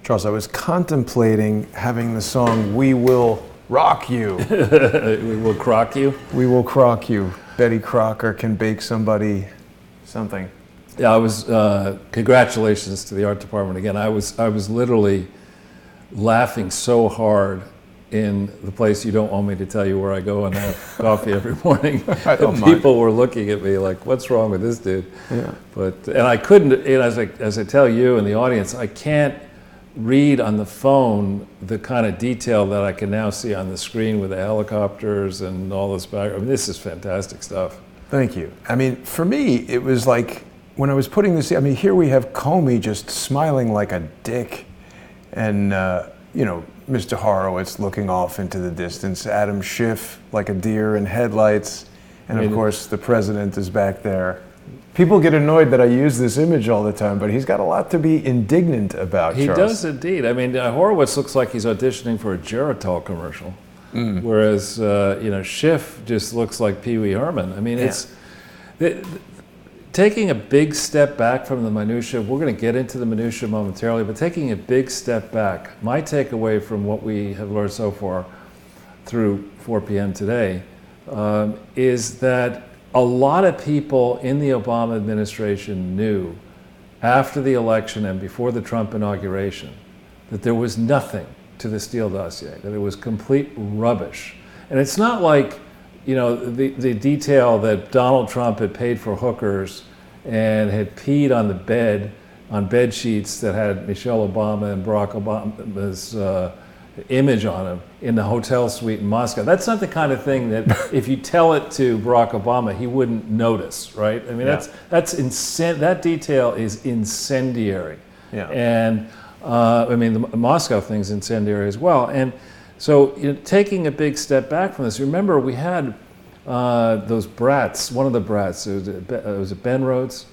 Charles, I was contemplating having the song "We Will Rock You." We will crock you. We will crock you. Betty Crocker can bake somebody something. Yeah, I was. Congratulations to the art department again. I was literally laughing so hard in the place you don't want me to tell you where I go and have coffee every morning. People were looking at me like, "What's wrong with this dude?" Yeah. And I couldn't. As I tell you and the audience, I can't read on the phone the kind of detail that I can now see on the screen with the helicopters and all this back. I mean, this is fantastic stuff. Thank you. I mean, for me, it was like when I was putting this. I mean, here we have Comey just smiling like a dick, and Mr. Horowitz looking off into the distance, Adam Schiff like a deer in headlights, and of course the president is back there. People get annoyed that I use this image all the time, but he's got a lot to be indignant about, He Charles. does indeed. I mean, Horowitz looks like he's auditioning for a Geritol commercial, whereas Schiff just looks like Pee Wee Herman. I mean, it's taking a big step back from the minutia. We're going to get into the minutia momentarily, but taking a big step back, my takeaway from what we have learned so far through 4 p.m. today is that a lot of people in the Obama administration knew after the election and before the Trump inauguration that there was nothing to the Steele dossier, that it was complete rubbish. And it's not like the detail that Donald Trump had paid for hookers and had peed on the bed, on bed sheets that had Michelle Obama and Barack Obama's image on them in the hotel suite in Moscow. That's not the kind of thing that if you tell it to Barack Obama, he wouldn't notice, right? I mean, that detail is incendiary. Yeah. And the Moscow thing's incendiary as well. And so taking a big step back from this, remember we had those brats, one of the brats, was it Ben Rhodes?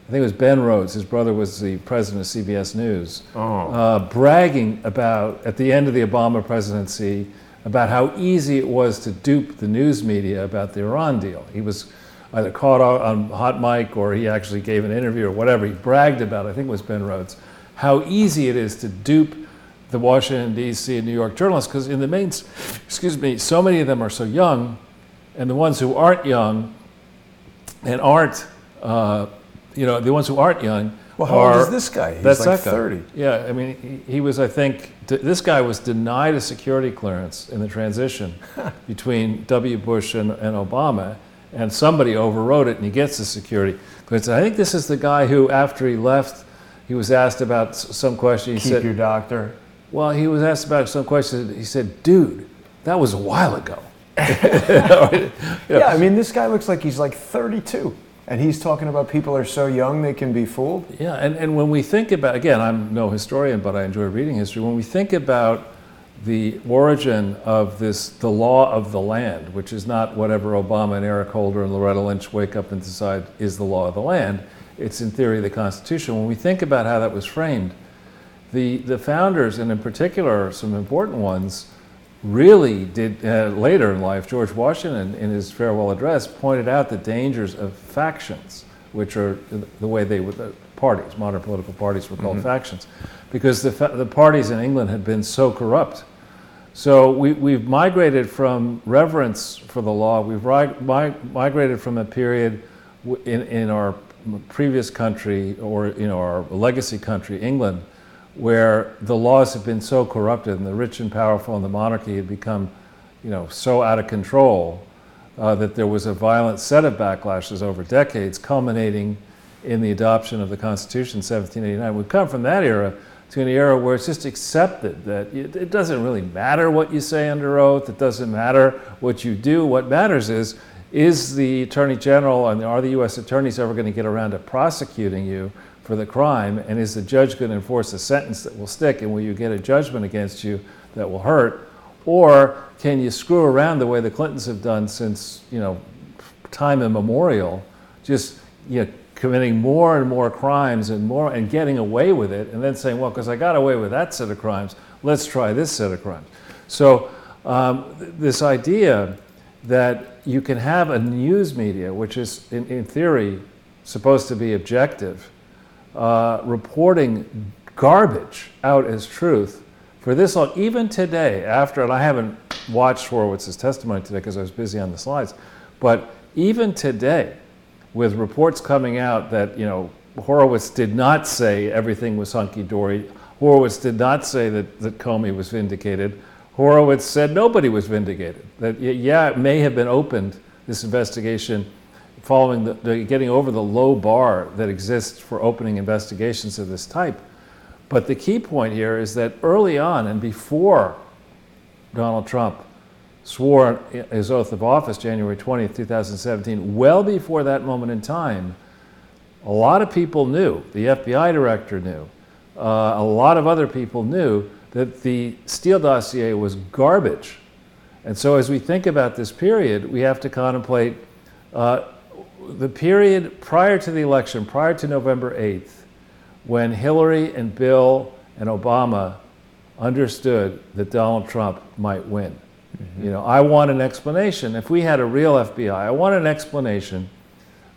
I think it was Ben Rhodes, his brother was the president of CBS News, bragging about, at the end of the Obama presidency, about how easy it was to dupe the news media about the Iran deal. He was either caught on hot mic or he actually gave an interview or whatever. He bragged about, I think it was Ben Rhodes, how easy it is to dupe the Washington, D.C. and New York journalists, because in the main, so many of them are so young, and the ones who aren't young and aren't, the ones who aren't young. Well, how old is this guy? He's like 30. Yeah, I mean, he was, I think, this guy was denied a security clearance in the transition between W. Bush and Obama, and somebody overrode it, and he gets the security clearance. I think this is the guy who, after he left, he was asked about some question. He said, "Keep your doctor." Well, he was asked about some question. He said, "Dude, that was a while ago." Yeah, I mean, this guy looks like he's like 32. And he's talking about people are so young they can be fooled? Yeah, and when we think about, again, I'm no historian, but I enjoy reading history. When we think about the origin of the law of the land, which is not whatever Obama and Eric Holder and Loretta Lynch wake up and decide is the law of the land, it's in theory the Constitution. When we think about how that was framed, the founders, and in particular some important ones, really did, later in life, George Washington, in his farewell address, pointed out the dangers of factions, which are the way parties, modern political parties were called factions, because the parties in England had been so corrupt. So we've migrated from reverence for the law, we've migrated from a period in our previous country, or our legacy country, England, where the laws have been so corrupted and the rich and powerful and the monarchy had become, so out of control that there was a violent set of backlashes over decades, culminating in the adoption of the Constitution in 1789. We've come from that era to an era where it's just accepted that it doesn't really matter what you say under oath, it doesn't matter what you do. What matters is the Attorney General and are the U.S. attorneys ever going to get around to prosecuting you for the crime, and is the judge going to enforce a sentence that will stick, and will you get a judgment against you that will hurt, or can you screw around the way the Clintons have done since time immemorial, just committing more and more crimes and getting away with it, and then saying, well, because I got away with that set of crimes, let's try this set of crimes. So this idea that you can have a news media, which is in theory supposed to be objective, reporting garbage out as truth for this long. Even today, after, and I haven't watched Horowitz's testimony today because I was busy on the slides, but even today, with reports coming out that, Horowitz did not say everything was hunky-dory. Horowitz did not say that Comey was vindicated. Horowitz said nobody was vindicated. That, yeah, it may have been opened, this investigation, following the getting over the low bar that exists for opening investigations of this type. But the key point here is that early on and before Donald Trump swore his oath of office, January 20th, 2017, well before that moment in time, a lot of people knew, the FBI director knew, a lot of other people knew that the Steele dossier was garbage. And so as we think about this period, we have to contemplate the period prior to the election, prior to November 8th, when Hillary and Bill and Obama understood that Donald Trump might win. Mm-hmm. I want an explanation. If we had a real FBI, I want an explanation,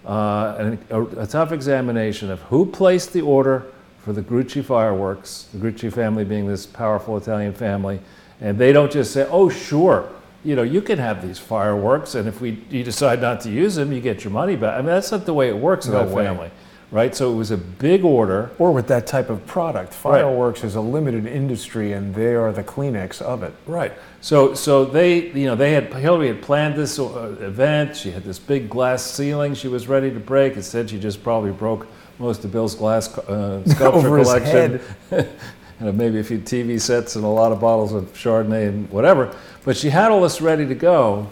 a tough examination of who placed the order for the Grucci fireworks, the Grucci family being this powerful Italian family, and they don't just say, oh, sure, you can have these fireworks, and if you decide not to use them, you get your money back. I mean, that's not the way it works in that family, right? So it was a big order. Or with that type of product. Fireworks is a limited industry, and they are the Kleenex of it. Right. So Hillary had planned this event. She had this big glass ceiling she was ready to break. It said she just probably broke most of Bill's glass sculpture over collection. His head. Maybe a few TV sets and a lot of bottles of Chardonnay and whatever. But she had all this ready to go.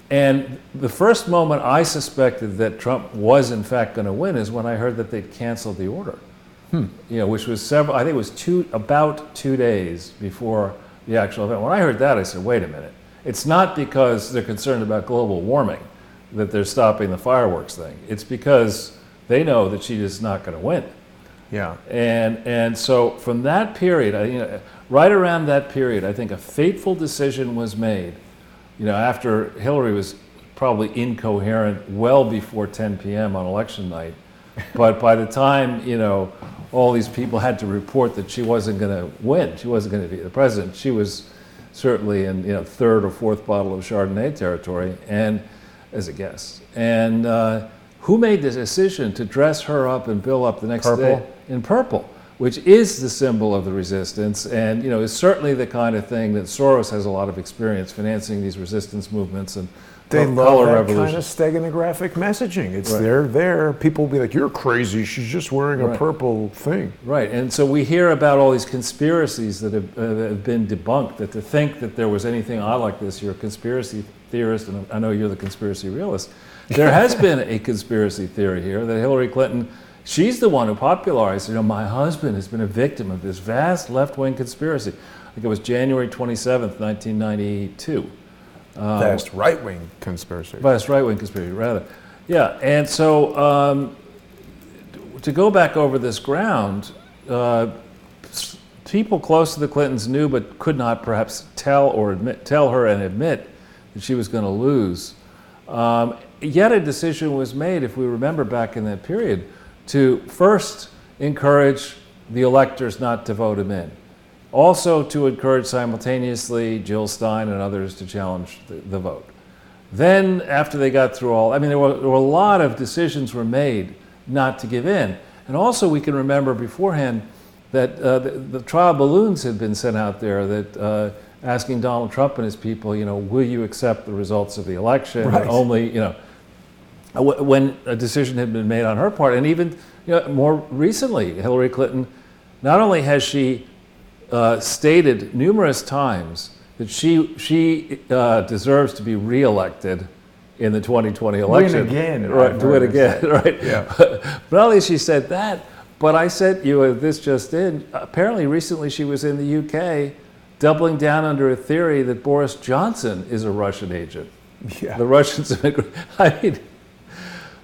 And the first moment I suspected that Trump was in fact going to win is when I heard that they'd canceled the order. Which was I think it was about 2 days before the actual event. When I heard that, I said, wait a minute. It's not because they're concerned about global warming that they're stopping the fireworks thing. It's because they know that she is not going to win. Yeah. And so from that period, right around that period, I think a fateful decision was made. After Hillary was probably incoherent well before 10 p.m. on election night, but by the time all these people had to report that she wasn't going to win, she wasn't going to be the president, she was certainly in third or fourth bottle of Chardonnay territory, and as a guest. And who made the decision to dress her up and Bill up the next day in purple, which is the symbol of the resistance, and is certainly the kind of thing that Soros has a lot of experience financing these resistance movements and they love color that revolution. Kind of steganographic messaging. It's there. People will be like, "You're crazy. She's just wearing a purple thing." Right, and so we hear about all these conspiracies that have been debunked. That to think that there was anything odd like this, you're a conspiracy theorist, and I know you're the conspiracy realist. There has been a conspiracy theory here that Hillary Clinton. She's the one who popularized, my husband has been a victim of this vast left-wing conspiracy. I think it was January 27th, 1992. Vast right-wing conspiracy. Vast right-wing conspiracy, rather. Yeah, and so to go back over this ground, people close to the Clintons knew but could not perhaps tell her and admit that she was going to lose. Yet a decision was made, if we remember back in that period, to first encourage the electors not to vote him in. Also to encourage simultaneously Jill Stein and others to challenge the vote. Then after they got through there were a lot of decisions were made not to give in. And also we can remember beforehand that the trial balloons had been sent out there that asking Donald Trump and his people, will you accept the results of the election? Right. And only, when a decision had been made on her part, and even more recently, Hillary Clinton, not only has she stated numerous times that she deserves to be reelected in the 2020 election. Win again. Right, to win again, right. Yeah. But not only she said that, but I sent you this just in. Apparently recently she was in the UK doubling down under a theory that Boris Johnson is a Russian agent. Yeah. The Russians, I mean,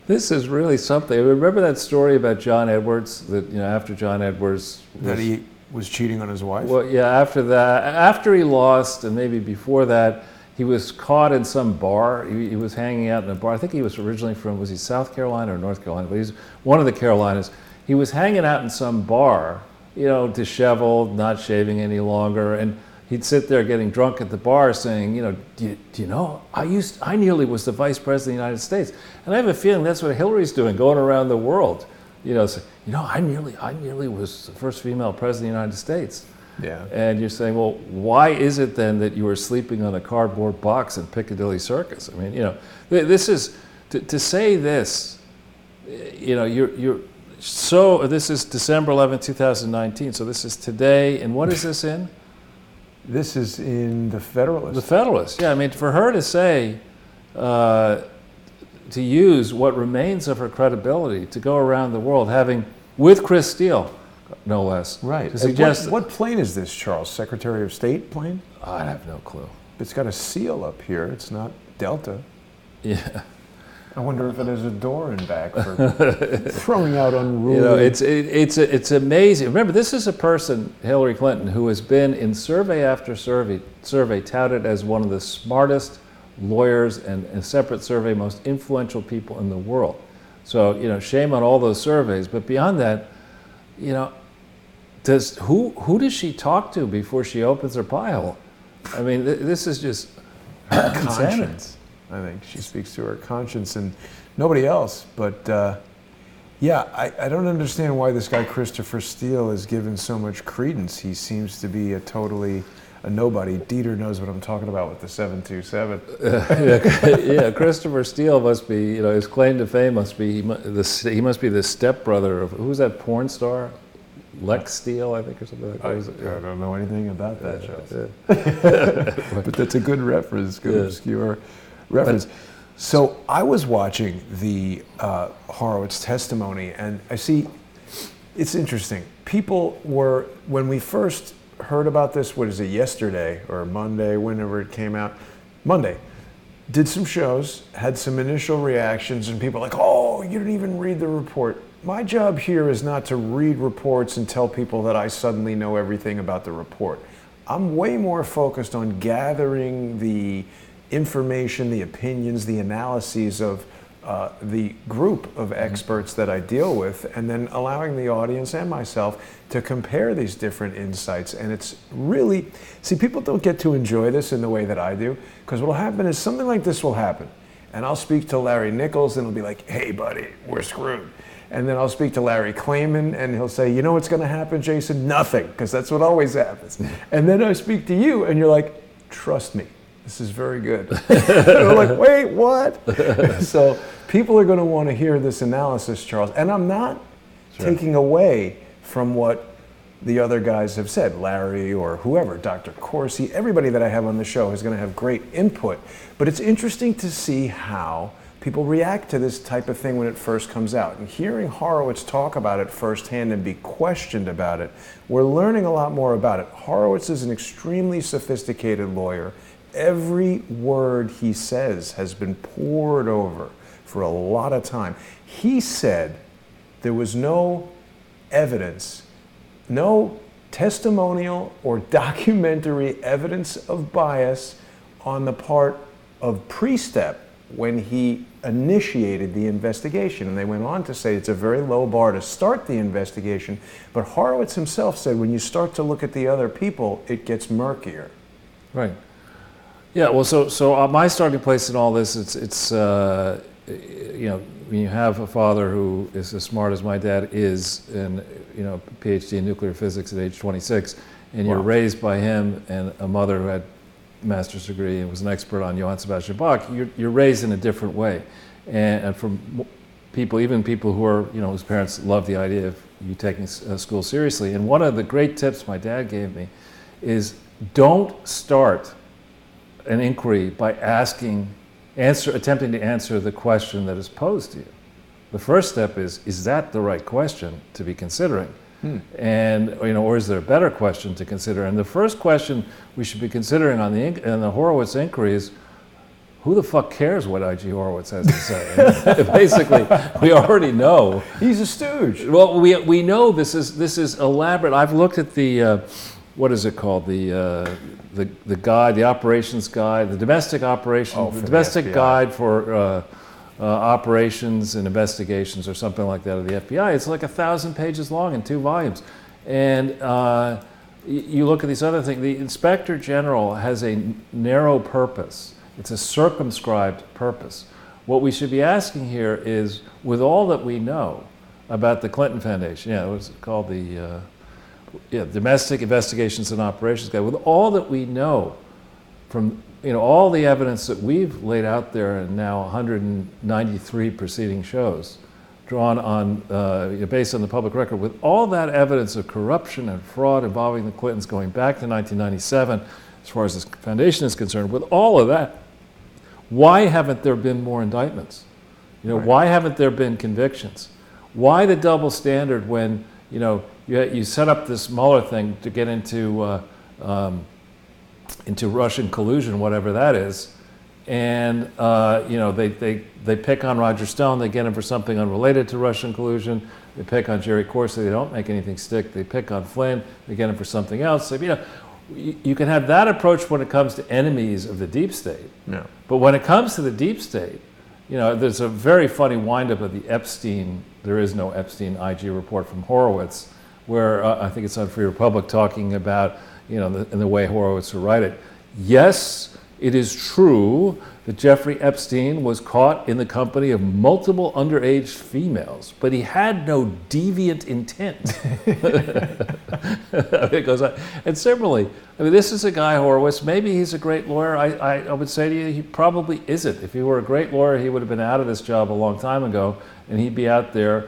this is really something. Remember that story about John Edwards, that after John Edwards that he was cheating on his wife? Well, yeah, after he lost, and maybe before that, he was caught in some bar. He was hanging out in a bar. I think he was originally from, was he South Carolina or North Carolina? But he's one of the Carolinas. He was hanging out in some bar disheveled, not shaving any longer, and he'd sit there getting drunk at the bar saying, do you know, I nearly was the vice president of the United States. And I have a feeling that's what Hillary's doing, going around the world. Saying, I nearly was the first female president of the United States. Yeah. And you're saying, well, why is it then that you were sleeping on a cardboard box in Piccadilly Circus? I mean, this is, to say this, this is December 11, 2019, so this is today, and what is this in? This is in the Federalist. The Federalist, yeah. I mean, for her to say, to use what remains of her credibility to go around the world, having, with Chris Steele, no less. Right. To suggest what plane is this, Charles? Secretary of State plane? I have no clue. It's got a seal up here. It's not Delta. Yeah. I wonder if it has a door in back for throwing out unruly... It's amazing. Remember, this is a person, Hillary Clinton, who has been in survey after survey touted as one of the smartest lawyers and in a separate survey most influential people in the world. So, shame on all those surveys. But beyond that, who does she talk to before she opens her pie hole? I mean, this is just conscience. I think she speaks to her conscience and nobody else. But I don't understand why this guy Christopher Steele is given so much credence. He seems to be a nobody. Dieter knows what I'm talking about with the 727. Yeah, Christopher Steele must be, his claim to fame must be, he must be the stepbrother of, who's that porn star? Lex Steele, I think, or something like that. I don't know anything about that, Charles. But that's a good reference, obscure reference. So I was watching the Horowitz testimony, and I see, it's interesting. People were, when we first heard about this, what is it, yesterday or Monday, whenever it came out, Monday, did some shows, had some initial reactions, and people were like, oh, you didn't even read the report. My job here is not to read reports and tell people that I suddenly know everything about the report. I'm way more focused on gathering the information, the opinions, the analyses of the group of experts that I deal with, and then allowing the audience and myself to compare these different insights. And it's really, see, people don't get to enjoy this in the way that I do, because what will happen is something like this will happen. And I'll speak to Larry Nichols and he'll be like, hey buddy, we're screwed. And then I'll speak to Larry Klayman and he'll say, you know what's gonna happen, Jason? Nothing, because that's what always happens. And then I speak to you and you're like, trust me, this is very good. And I'm like, wait, what? So people are gonna wanna hear this analysis, Charles. And I'm not taking away from what the other guys have said, Larry or whoever, Dr. Corsi, everybody that I have on the show is gonna have great input. But it's interesting to see how people react to this type of thing when it first comes out. And hearing Horowitz talk about it firsthand and be questioned about it, we're learning a lot more about it. Horowitz is an extremely sophisticated lawyer. Every word he says has been pored over for a lot of time. He said there was no evidence, no testimonial or documentary evidence of bias on the part of Pre-Step when he initiated the investigation. And they went on to say it's a very low bar to start the investigation, but Horowitz himself said when you start to look at the other people, it gets murkier. Right. Yeah, well, so my starting place in all this, it's when you have a father who is as smart as my dad is, and PhD in nuclear physics at age 26, and you're raised by him and a mother who had master's degree and was an expert on Johann Sebastian Bach, you're raised in a different way. And from people, even people who are, whose parents love the idea of you taking school seriously. And one of the great tips my dad gave me is don't start an inquiry by attempting to answer the question that is posed to you. The first step is that the right question to be considering? And or is there a better question to consider? And the first question we should be considering on the Horowitz inquiry is, who the fuck cares what IG Horowitz has to say? Basically, we already know he's a stooge. Well, we know this is elaborate. I've looked at the what is it called, the guide, the operations guide, the domestic operations, the domestic guide for operations and investigations or something like that of the FBI. It's like 1,000 pages long in 2 volumes. And you look at these other things, the Inspector General has a narrow purpose. It's a circumscribed purpose. What we should be asking here is, with all that we know about the Clinton Foundation, it was called the Domestic Investigations and Operations Guide, with all that we know from all the evidence that we've laid out there in now 193 preceding shows, drawn on, based on the public record, with all that evidence of corruption and fraud involving the Clintons going back to 1997, as far as this foundation is concerned, with all of that, why haven't there been more indictments? Right. Why haven't there been convictions? Why the double standard when, you set up this Mueller thing to get into Russian collusion, whatever that is, and they pick on Roger Stone, they get him for something unrelated to Russian collusion. They pick on Jerry Corsi, they don't make anything stick. They pick on Flynn, they get him for something else. You can have that approach when it comes to enemies of the deep state. Yeah. But when it comes to the deep state, there's a very funny windup of the Epstein, there is no Epstein IG report from Horowitz, where I think it's on Free Republic talking about, in the way Horowitz would write it. Yes, it is true that Jeffrey Epstein was caught in the company of multiple underage females, but he had no deviant intent. It goes on. And similarly, this is a guy, Horowitz, maybe he's a great lawyer. I would say to you, he probably isn't. If he were a great lawyer, he would have been out of this job a long time ago, and he'd be out there,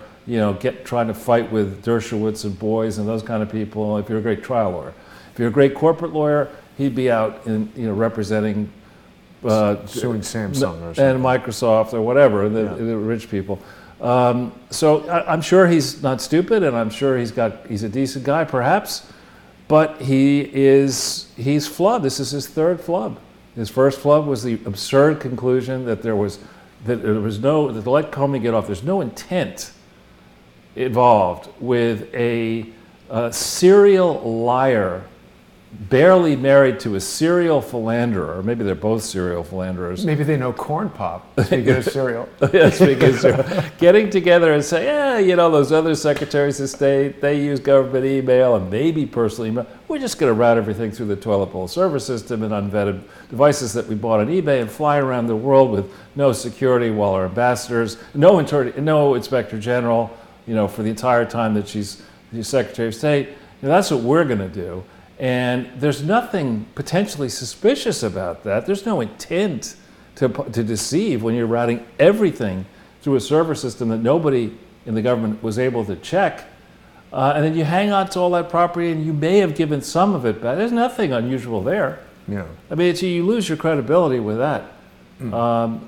trying to fight with Dershowitz and Boys and those kind of people, if you're a great trial lawyer. If you're a great corporate lawyer, he'd be out in, representing suing Samsung or something. And Microsoft or whatever, the rich people. So I'm sure he's not stupid, and I'm sure he's a decent guy, perhaps, but he's flawed. This is his third flub. His first flub was the absurd conclusion that to let Comey get off, there's no intent involved with a serial liar, barely married to a serial philanderer, or maybe they're both serial philanderers. Maybe they know Corn Pop, speaking of cereal. Yeah, speaking of cereal. Getting together and say, those other secretaries of state, they use government email and maybe personal email. We're just going to route everything through the toilet bowl server system and unvetted devices that we bought on eBay and fly around the world with no security while our ambassadors, no inspector general, for the entire time that she's Secretary of State. That's what we're going to do. And there's nothing potentially suspicious about that. There's no intent to deceive when you're routing everything through a server system that nobody in the government was able to check. And then you hang on to all that property, and you may have given some of it back. There's nothing unusual there. Yeah. You lose your credibility with that. I'm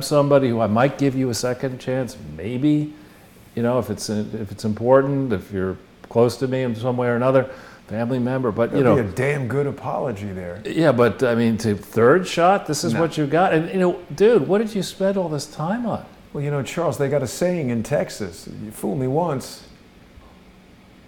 somebody who I might give you a second chance, maybe. If it's important, if you're close to me in some way or another, family member, but There'd be a damn good apology there. Yeah, but to third shot, this is what you got. And dude, what did you spend all this time on? Well, Charles, they got a saying in Texas: "You fool me once,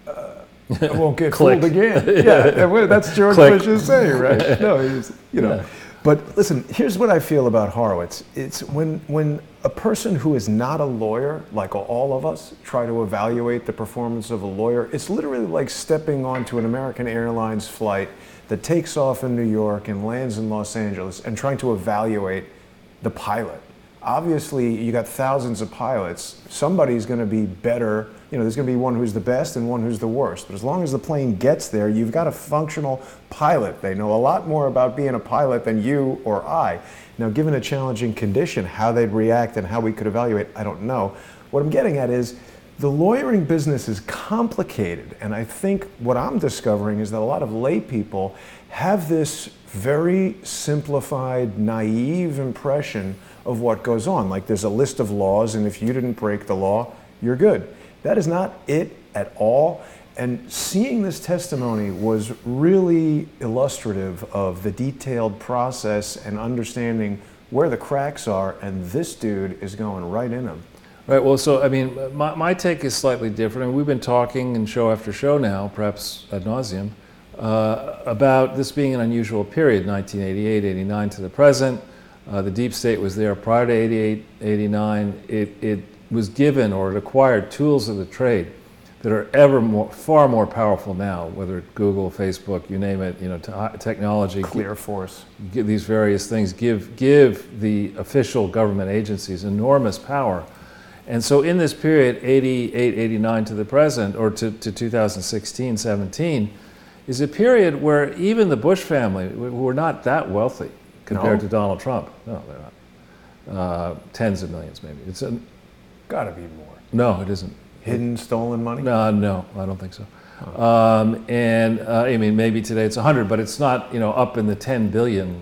I won't get fooled again." Yeah, that's George Bush's saying, right? No, Yeah. But listen, here's what I feel about Horowitz. It's when a person who is not a lawyer, like all of us, try to evaluate the performance of a lawyer, it's literally like stepping onto an American Airlines flight that takes off in New York and lands in Los Angeles and trying to evaluate the pilot. Obviously, you got thousands of pilots. Somebody's going to be better. There's going to be one who's the best and one who's the worst. But as long as the plane gets there, you've got a functional pilot. They know a lot more about being a pilot than you or I. Now, given a challenging condition, how they'd react and how we could evaluate, I don't know. What I'm getting at is the lawyering business is complicated. And I think what I'm discovering is that a lot of lay people have this very simplified, naive impression of what goes on. Like there's a list of laws, and if you didn't break the law, you're good. That is not it at all. And seeing this testimony was really illustrative of the detailed process and understanding where the cracks are, and this dude is going right in them. Right, well, so, my take is slightly different. We've been talking in show after show now, perhaps ad nauseum, about this being an unusual period, 1988, 89 to the present. The deep state was there prior to 88, 89. It was given or it acquired tools of the trade that are far more powerful now, whether it's Google, Facebook, you name it, technology. Clear force. These various things give the official government agencies enormous power. And so in this period, 88, 89 to the present, or to 2016, 17, is a period where even the Bush family, who were not that wealthy compared to Donald Trump. No, they're not. Tens of millions, maybe. It's Gotta be more. No, it isn't. Hidden, stolen money? No, I don't think so. I mean, maybe today it's 100, but it's not, up in the 10 billion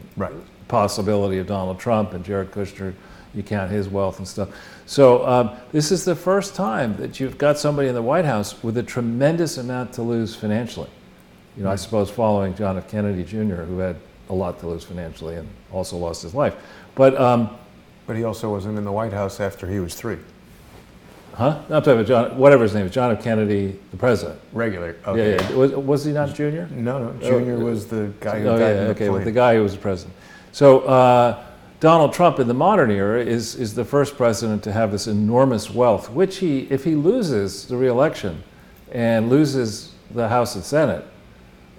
possibility of Donald Trump and Jared Kushner. You count his wealth and stuff. So this is the first time that you've got somebody in the White House with a tremendous amount to lose financially. I suppose following John F. Kennedy Jr., who had a lot to lose financially and also lost his life. But he also wasn't in the White House after he was 3. Huh? I'm talking about John, whatever his name is, John F. Kennedy, the president. Regular. Okay. Yeah. Was he not Junior? No. Junior was the guy who died in the plane. Well, the guy who was the president. So Donald Trump in the modern era is the first president to have this enormous wealth, which if he loses the re-election and loses the House and Senate,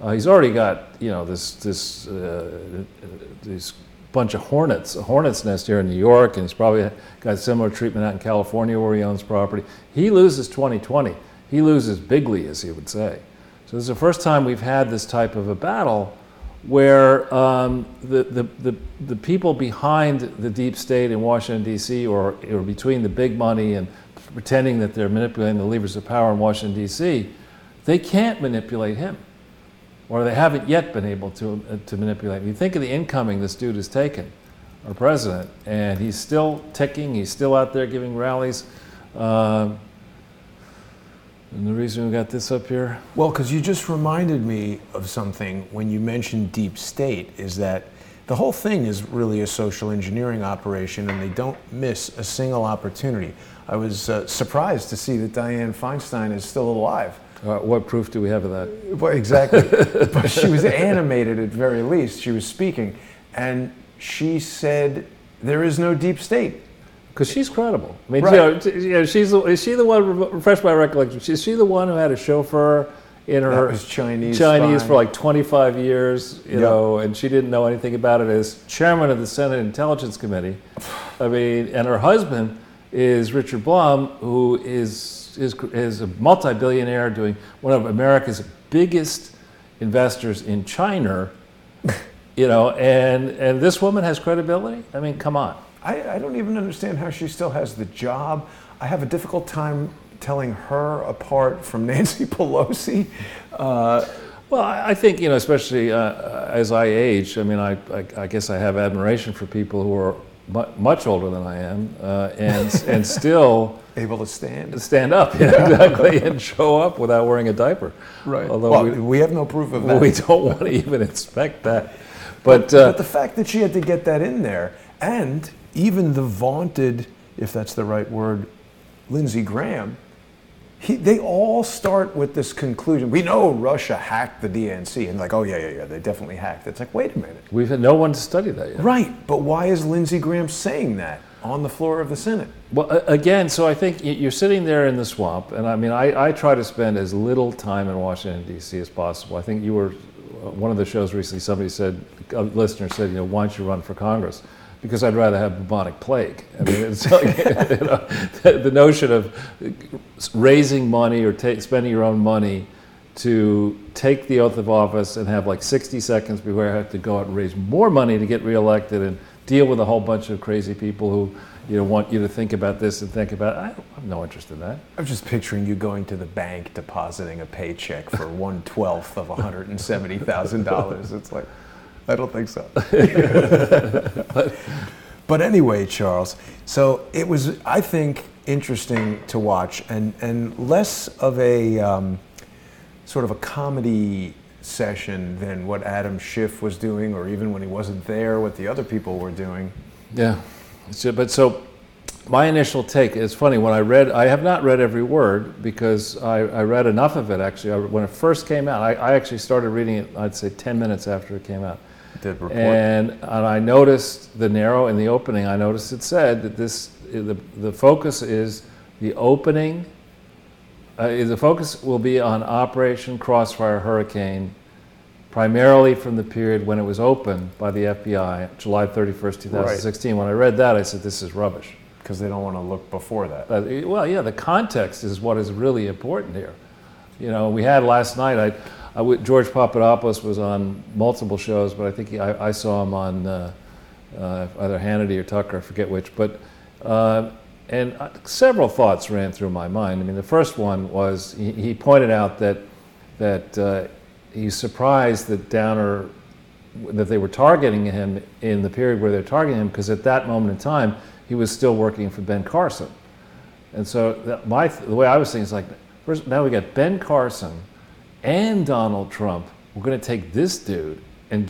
he's already got this bunch of hornets, a hornet's nest here in New York, and he's probably got similar treatment out in California where he owns property. He loses 2020. He loses bigly, as he would say. So this is the first time we've had this type of a battle where the people behind the deep state in Washington, D.C., or between the big money and pretending that they're manipulating the levers of power in Washington, D.C., they can't manipulate him. Or they haven't yet been able to manipulate. You think of the incoming this dude has taken, our president, and he's still ticking, he's still out there giving rallies. And the reason we got this up here? Well, because you just reminded me of something when you mentioned deep state, is that the whole thing is really a social engineering operation, and they don't miss a single opportunity. I was surprised to see that Dianne Feinstein is still alive. What proof do we have of that? Well, exactly. But she was animated at very least. She was speaking, and she said, there is no deep state. Because she's credible. I mean, is she the one, refresh my recollection, is she the one who had a chauffeur in her... That was Chinese for like 25 years, and she didn't know anything about it as chairman of the Senate Intelligence Committee. I mean, and her husband is Richard Blum, who is a multi-billionaire doing one of America's biggest investors in China, and this woman has credibility? I mean, come on. I don't even understand how she still has the job. I have a difficult time telling her apart from Nancy Pelosi. Well, I think, especially as I age, I mean, I guess I have admiration for people who are much older than I am, and still able to stand up, exactly, and show up without wearing a diaper. Right. Although we have no proof of that. We don't want to even inspect that. But the fact that she had to get that in there, and even the vaunted, if that's the right word, Lindsey Graham, they all start with this conclusion. We know Russia hacked the DNC, and oh yeah, they definitely hacked. It's like, wait a minute. We've had no one to study that yet. Right, but why is Lindsey Graham saying that on the floor of the Senate? Well, again, so I think you're sitting there in the swamp, and I mean, I try to spend as little time in Washington, D.C. as possible. I think you were, one of the shows recently, somebody said, a listener said, why don't you run for Congress? Because I'd rather have bubonic plague. I mean, it's like, the notion of raising money or spending your own money to take the oath of office and have 60 seconds before I have to go out and raise more money to get reelected and deal with a whole bunch of crazy people who want you to think about this and think about it. I have no interest in that. I'm just picturing you going to the bank, depositing a paycheck for 1/12 of $170,000. It's like, I don't think so. But anyway, Charles, so it was, I think, interesting to watch, and less of a sort of a comedy session than what Adam Schiff was doing, or even when he wasn't there, what the other people were doing. Yeah, but so my initial take, it's funny, when I have not read every word, because I read enough of it actually. When it first came out, I actually started reading it, I'd say 10 minutes after it came out. And I noticed in the opening, I noticed it said that the focus is the opening The focus will be on Operation Crossfire Hurricane, primarily from the period when it was opened by the FBI, July 31st, 2016. Right. When I read that, I said, this is rubbish. Because they don't want to look before that. Well, yeah, the context is what is really important here. You know, we had last night, George Papadopoulos was on multiple shows, but I think I saw him on either Hannity or Tucker, I forget which. But and several thoughts ran through my mind. I mean, the first one was he pointed out that he's surprised that that they were targeting him in the period where they're targeting him, because at that moment in time he was still working for Ben Carson. And so the way I was thinking is like, first, now we got Ben Carson and Donald Trump. We're going to take this dude and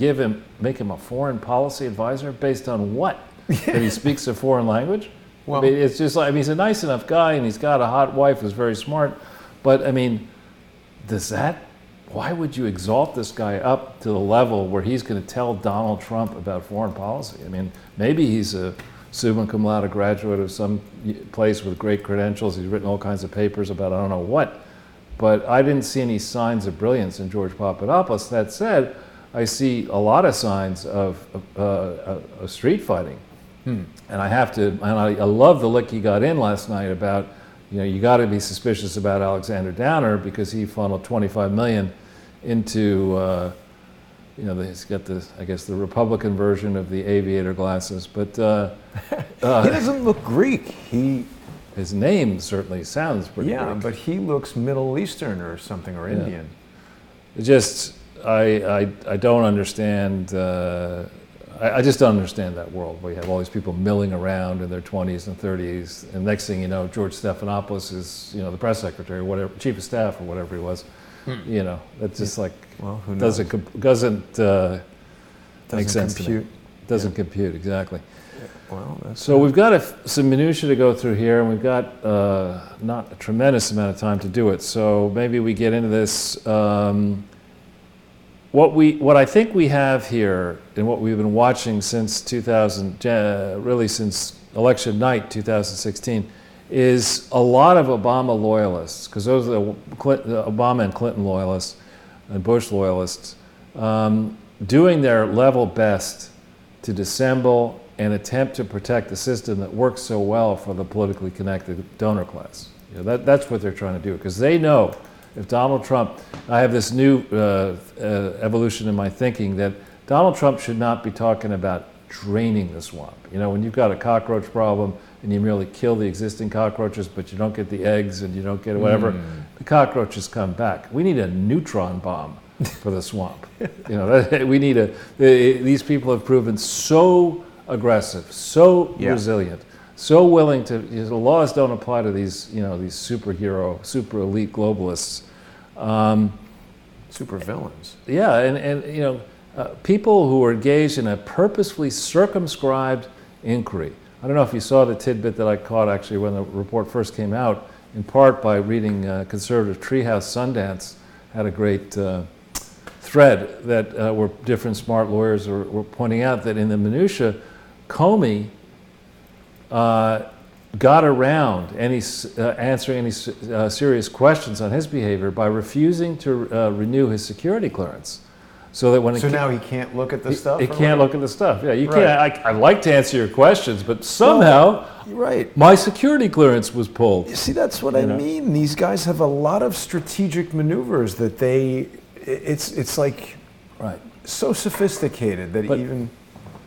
make him a foreign policy advisor based on what? That he speaks a foreign language? Well, I mean, it's just like, I mean, he's a nice enough guy and he's got a hot wife who's very smart, but I mean, why would you exalt this guy up to the level where he's going to tell Donald Trump about foreign policy? I mean, maybe he's a summa cum laude graduate of some place with great credentials. He's written all kinds of papers about I don't know what. But I didn't see any signs of brilliance in George Papadopoulos. That said, I see a lot of signs of street fighting. And I love the lick he got in last night about, you got to be suspicious about Alexander Downer because he funneled $25 million into, he's got the Republican version of the aviator glasses. But he doesn't look Greek. His name certainly sounds pretty Greek. Yeah, but he looks Middle Eastern or something, or Indian. It just, I don't understand. I just don't understand that world where you have all these people milling around in their 20s and 30s, and next thing you know, George Stephanopoulos is, the press secretary, or whatever, chief of staff, or whatever he was. That's just like, well, who knows? doesn't make sense to me. Doesn't compute, exactly. Well, so we've got some minutia to go through here, and we've got not a tremendous amount of time to do it. So maybe we get into this. What I think we have here, and what we've been watching since really since election night 2016, is a lot of Obama loyalists, because those are the Obama and Clinton loyalists and Bush loyalists, doing their level best to dissemble and attempt to protect the system that works so well for the politically connected donor class. That's what they're trying to do, because they know if Donald Trump, I have this new evolution in my thinking that Donald Trump should not be talking about draining the swamp. When you've got a cockroach problem and you merely kill the existing cockroaches, but you don't get the eggs and you don't get whatever, the cockroaches come back. We need a neutron bomb for the swamp. These people have proven so aggressive, so resilient, so willing to. The laws don't apply to these, these superhero, super elite globalists, super villains. Yeah, and people who are engaged in a purposefully circumscribed inquiry. I don't know if you saw the tidbit that I caught actually when the report first came out, in part by reading conservative Treehouse Sundance had a great thread that where different smart lawyers were pointing out that in the minutia, Comey got around answering any serious questions on his behavior by refusing to renew his security clearance. So that now he can't look at the stuff? He can't look at the stuff. Yeah, you can't. I'd like to answer your questions, but somehow my security clearance was pulled. You see, that's what I mean. These guys have a lot of strategic maneuvers that it's like so sophisticated that even...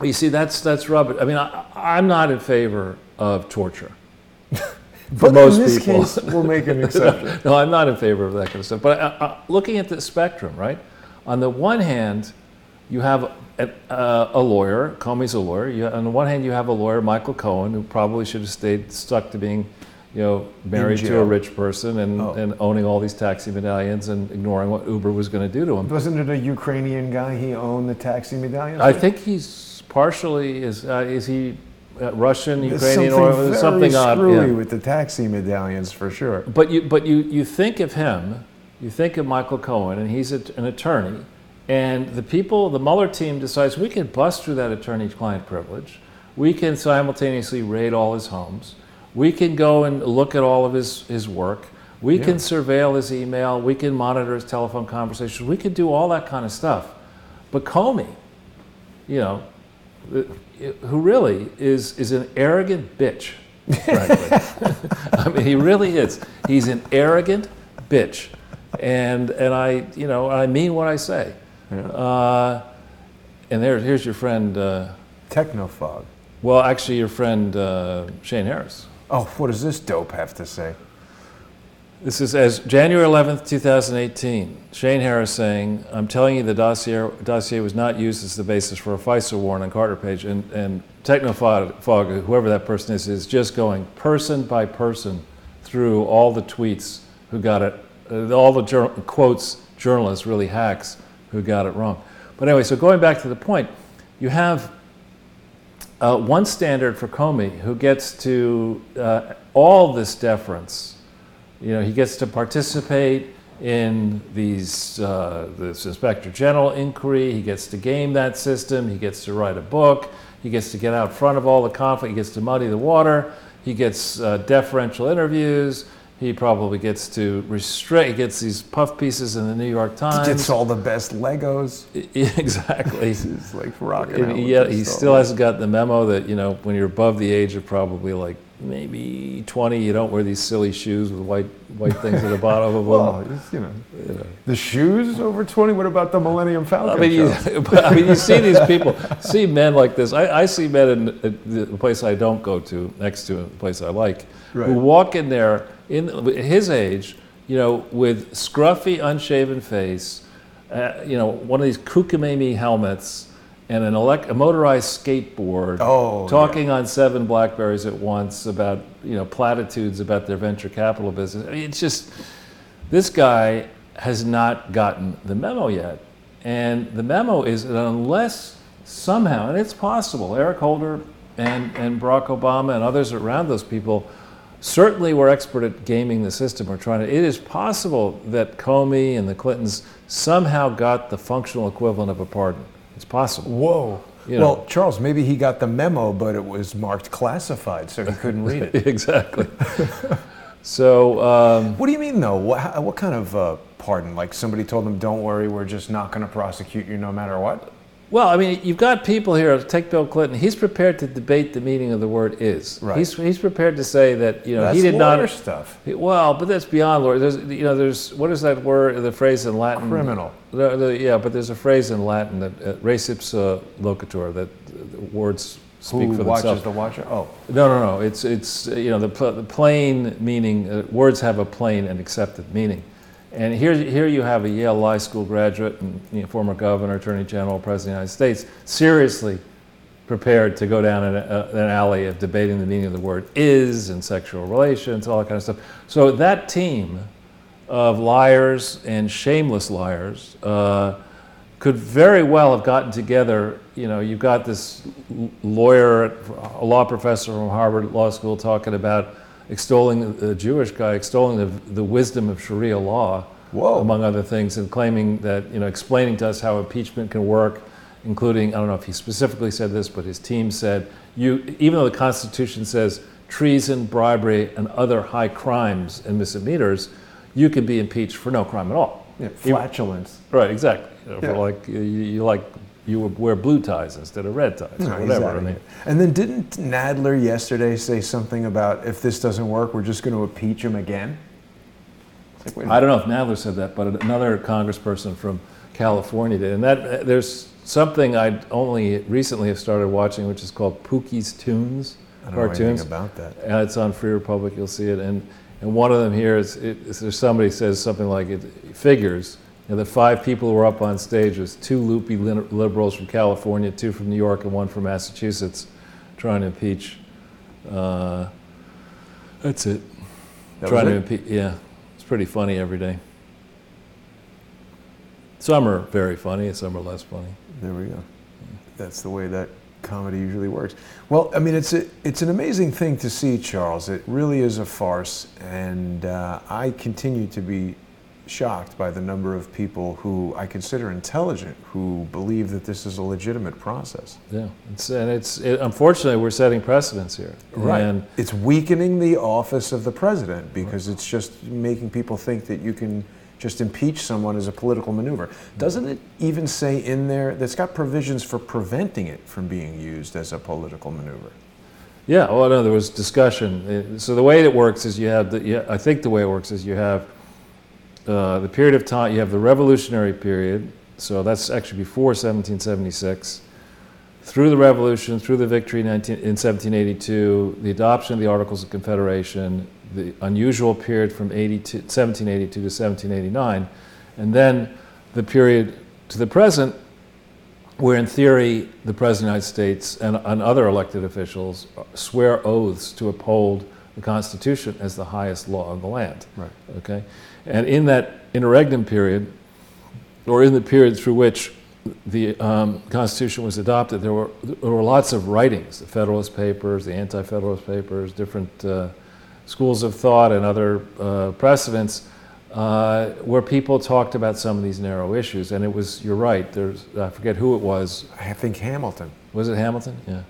You see, that's rubbish. I mean, I'm not in favor of torture. But in this case, we'll make an exception. No, I'm not in favor of that kind of stuff. But looking at the spectrum, right? On the one hand, you have a lawyer, Comey's a lawyer. On the one hand, you have a lawyer, Michael Cohen, who probably should have stuck to being, married to a rich person and owning all these taxi medallions and ignoring what Uber was going to do to him. Wasn't it a Ukrainian guy he owned the taxi medallions? I think he's partially, is he Russian, Ukrainian, or something odd? Screwy with the taxi medallions for sure. But you think of him, you think of Michael Cohen, and he's an attorney, and the Mueller team decides we can bust through that attorney-client privilege, we can simultaneously raid all his homes, we can go and look at all of his work, We can surveil his email. We can monitor his telephone conversations. We can do all that kind of stuff. But Comey, you know, who really is an arrogant bitch, frankly. I mean, he really is. He's an arrogant bitch. And I, you know, I mean what I say. Yeah. And here's your friend... Technofog. Well, actually, your friend Shane Harris. Oh, what does this dope have to say? This is as January 11th, 2018. Shane Harris saying, I'm telling you the dossier was not used as the basis for a FiSA warrant on Carter Page. And Technofog, whoever that person is just going person by person through all the tweets who got it, all the quotes, journalists, really hacks, who got it wrong. But anyway, so going back to the point, you have one standard for Comey who gets to all this deference. You know, he gets to participate in this Inspector General inquiry. He gets to game that system. He gets to write a book. He gets to get out front of all the conflict. He gets to muddy the water. He gets deferential interviews. He probably gets to restrict. He gets these puff pieces in the New York Times. He gets all the best Legos. Exactly. He's like rocking out. Yeah, he still hasn't gotten the memo that, you know, when you're above the age of probably like maybe 20, you don't wear these silly shoes with white things at the bottom of them. Well, you know, the shoes over 20. What about the Millennium Falcon? I mean, you see these people, see men like this. I see men in the place I don't go to, next to a place I like, right, who walk in there in his age, you know, with scruffy, unshaven face, you know, one of these kookamame helmets, and a motorized skateboard, talking on 7 Blackberries at once about, you know, platitudes about their venture capital business. I mean, it's just, this guy has not gotten the memo yet. And the memo is that unless somehow, and it's possible, Eric Holder and Barack Obama and others around those people certainly were expert at gaming the system or trying to. It is possible that Comey and the Clintons somehow got the functional equivalent of a pardon. It's possible. Whoa. You know. Well, Charles, maybe he got the memo, but it was marked classified, so he couldn't read it. Exactly. So. What do you mean, though? What kind of pardon? Like somebody told him, "Don't worry, we're just not going to prosecute you no matter what." Well, I mean, you've got people here. Take Bill Clinton. He's prepared to debate the meaning of the word "is." Right. He's prepared to say that, you know, that's he did not. That's lawyer stuff. Well, but that's beyond lawyer. There's what is that word? The phrase in Latin. Criminal. Yeah, but there's a phrase in Latin that res ipsa loquitur, that words speak for themselves. Who watches the watcher? Oh. No. It's you know, the plain meaning. Words have a plain and accepted meaning. And here you have a Yale Law School graduate and, you know, former governor, attorney general, president of the United States, seriously prepared to go down an alley of debating the meaning of the word "is" and sexual relations, all that kind of stuff. So that team of liars and shameless liars could very well have gotten together. You know, you've got this lawyer, a law professor from Harvard Law School, talking about extolling the Jewish guy, extolling the wisdom of Sharia law, among other things, and claiming that, you know, explaining to us how impeachment can work, including, I don't know if he specifically said this, but his team said, even though the Constitution says treason, bribery, and other high crimes and misdemeanors, you can be impeached for no crime at all. Yeah, flatulence. Right, exactly. You know, for you would wear blue ties instead of red ties, or whatever. Exactly. I mean. And then didn't Nadler yesterday say something about, if this doesn't work, we're just going to impeach him again? Like, I don't know if Nadler said that, but another congressperson from California did. And that there's something I only recently have started watching, which is called Pookie's Tunes. I don't know anything about that. It's on Free Republic, you'll see it. And one of them here is there's somebody says something like, it figures, you know, that 5 people who were up on stage was 2 loopy liberals from California, 2 from New York, and 1 from Massachusetts, trying to impeach. That's it. Trying to impeach. Yeah, it's pretty funny every day. Some are very funny, and some are less funny. There we go. That's the way that comedy usually works. Well, I mean, it's an amazing thing to see, Charles. It really is a farce, and I continue to be shocked by the number of people who I consider intelligent who believe that this is a legitimate process. Yeah, unfortunately, we're setting precedents here. Right. And it's weakening the office of the president because it's just making people think that you can just impeach someone as a political maneuver. Doesn't it even say in there that's got provisions for preventing it from being used as a political maneuver? Yeah, well, no, there was discussion. So the way it works is you have, I think the way it works is you have the period of time, you have the revolutionary period, so that's actually before 1776, through the revolution, through the victory in 1782, the adoption of the Articles of Confederation, the unusual period from 1782 to 1789, and then the period to the present, where in theory the President of the United States and other elected officials swear oaths to uphold the Constitution as the highest law of the land. Right. Okay? And in that interregnum period, or in the period through which the Constitution was adopted, there were lots of writings, the Federalist Papers, the Anti-Federalist Papers, different schools of thought and other precedents where people talked about some of these narrow issues. And it was, you're right, I forget who it was. I think Hamilton. Was it Hamilton? Yeah.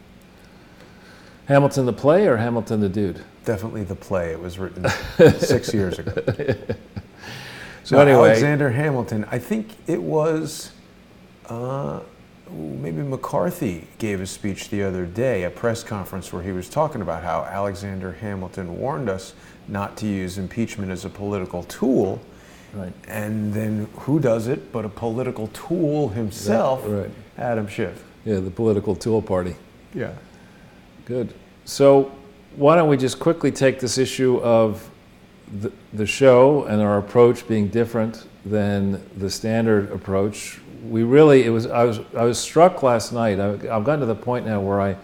Hamilton the play or Hamilton the dude? Definitely the play. It was written 6 years ago. So anyway, Alexander Hamilton, I think it was, maybe McCarthy gave a speech the other day, a press conference where he was talking about how Alexander Hamilton warned us not to use impeachment as a political tool. Right. And then who does it but a political tool himself, right. Adam Schiff. Yeah, the political tool party. Yeah. Good. So why don't we just quickly take this issue of the show and our approach being different than the standard approach. We really, I was struck last night. I've gotten to the point now where I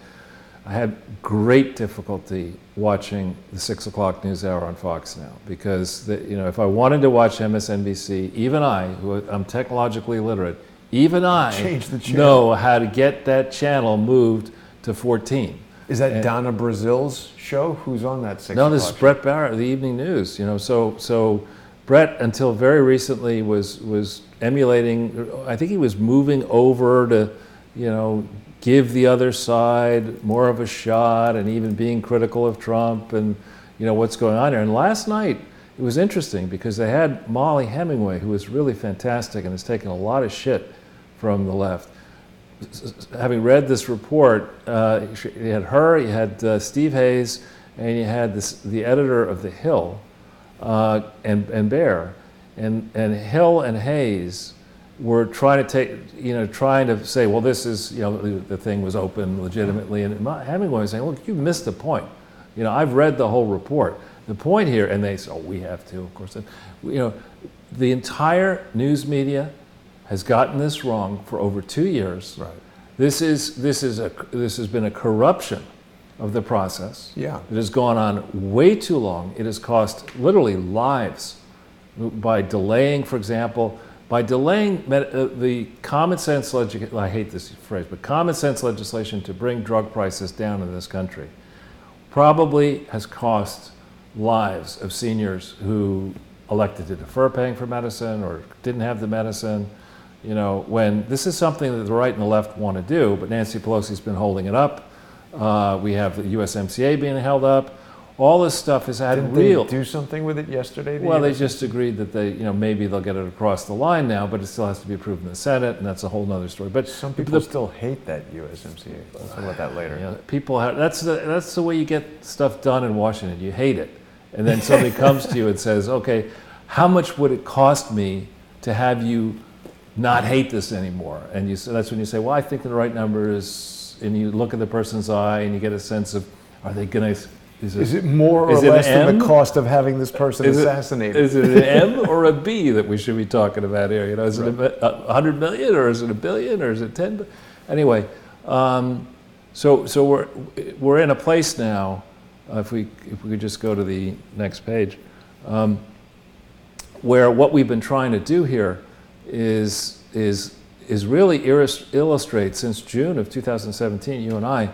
had great difficulty watching the 6 o'clock news hour on Fox now, because if I wanted to watch MSNBC, even I, who I'm technologically literate, even I know how to get that channel moved to 14. Is that Donna Brazil's show? Who's on that 6 o'clock? No, this is Brett Barrett, the evening news. So Brett, until very recently, was emulating. I think he was moving over to, give the other side more of a shot, and even being critical of Trump and what's going on here. And last night it was interesting because they had Molly Hemingway, who was really fantastic and has taken a lot of shit from the left. Having read this report, you had her, you had Steve Hayes, and you had the editor of The Hill, and Bear, and Hill and Hayes were trying to say, well, this is, the thing was open legitimately, and Hemingway was saying, look, you missed the point. I've read the whole report. The point here, and they say, oh, we have to, of course. The entire news media has gotten this wrong for over 2 years. Right. This has been a corruption of the process. Yeah. It has gone on way too long. It has cost literally lives by delaying, for example, the common sense I hate this phrase, but common sense legislation to bring drug prices down in this country probably has cost lives of seniors who elected to defer paying for medicine or didn't have the medicine. When this is something that the right and the left want to do, but Nancy Pelosi's been holding it up. We have the USMCA being held up. All this stuff has had Didn't real. they do something with it yesterday? Well, they just agreed that maybe they'll get it across the line now, but it still has to be approved in the Senate, and that's a whole other story. But some people still hate that USMCA. We'll talk about that later. People have, that's the way you get stuff done in Washington. You hate it, and then somebody comes to you and says, "Okay, how much would it cost me to have you not hate this anymore?" And that's when you say, "Well, I think the right number is," and you look at the person's eye and you get a sense of, are they going to? Is it more or less than the cost of having this person assassinated? Is it an M or a B that we should be talking about here? Is it 100 million, or is it a billion, or is it 10? Anyway, so we're in a place now. If we could just go to the next page, where what we've been trying to do here is really illustrate, since June of 2017, you and I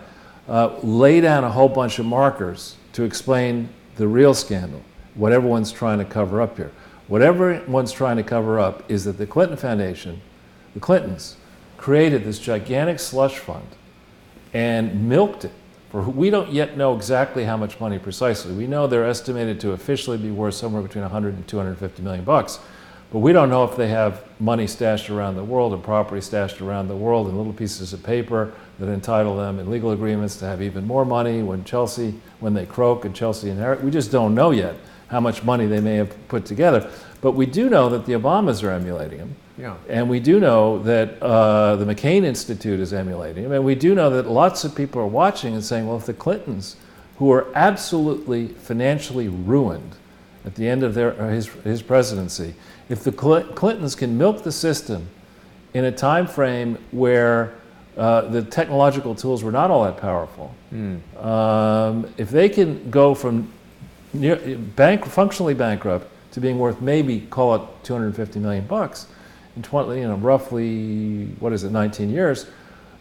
lay down a whole bunch of markers to explain the real scandal, what everyone's trying to cover up here. What everyone's trying to cover up is that the Clinton Foundation, the Clintons, created this gigantic slush fund and milked it. We don't yet know exactly how much money precisely. We know they're estimated to officially be worth somewhere between 100 and 250 million bucks. But we don't know if they have money stashed around the world and property stashed around the world in little pieces of paper that entitle them in legal agreements to have even more money when they croak and Chelsea inherit. We just don't know yet how much money they may have put together. But we do know that the Obamas are emulating them. Yeah. And we do know that the McCain Institute is emulating them. And we do know that lots of people are watching and saying, well, if the Clintons, who are absolutely financially ruined at the end of his presidency, if the Clintons can milk the system in a time frame where the technological tools were not all that powerful, if they can go from functionally bankrupt to being worth maybe, call it 250 million bucks in roughly, 19 years,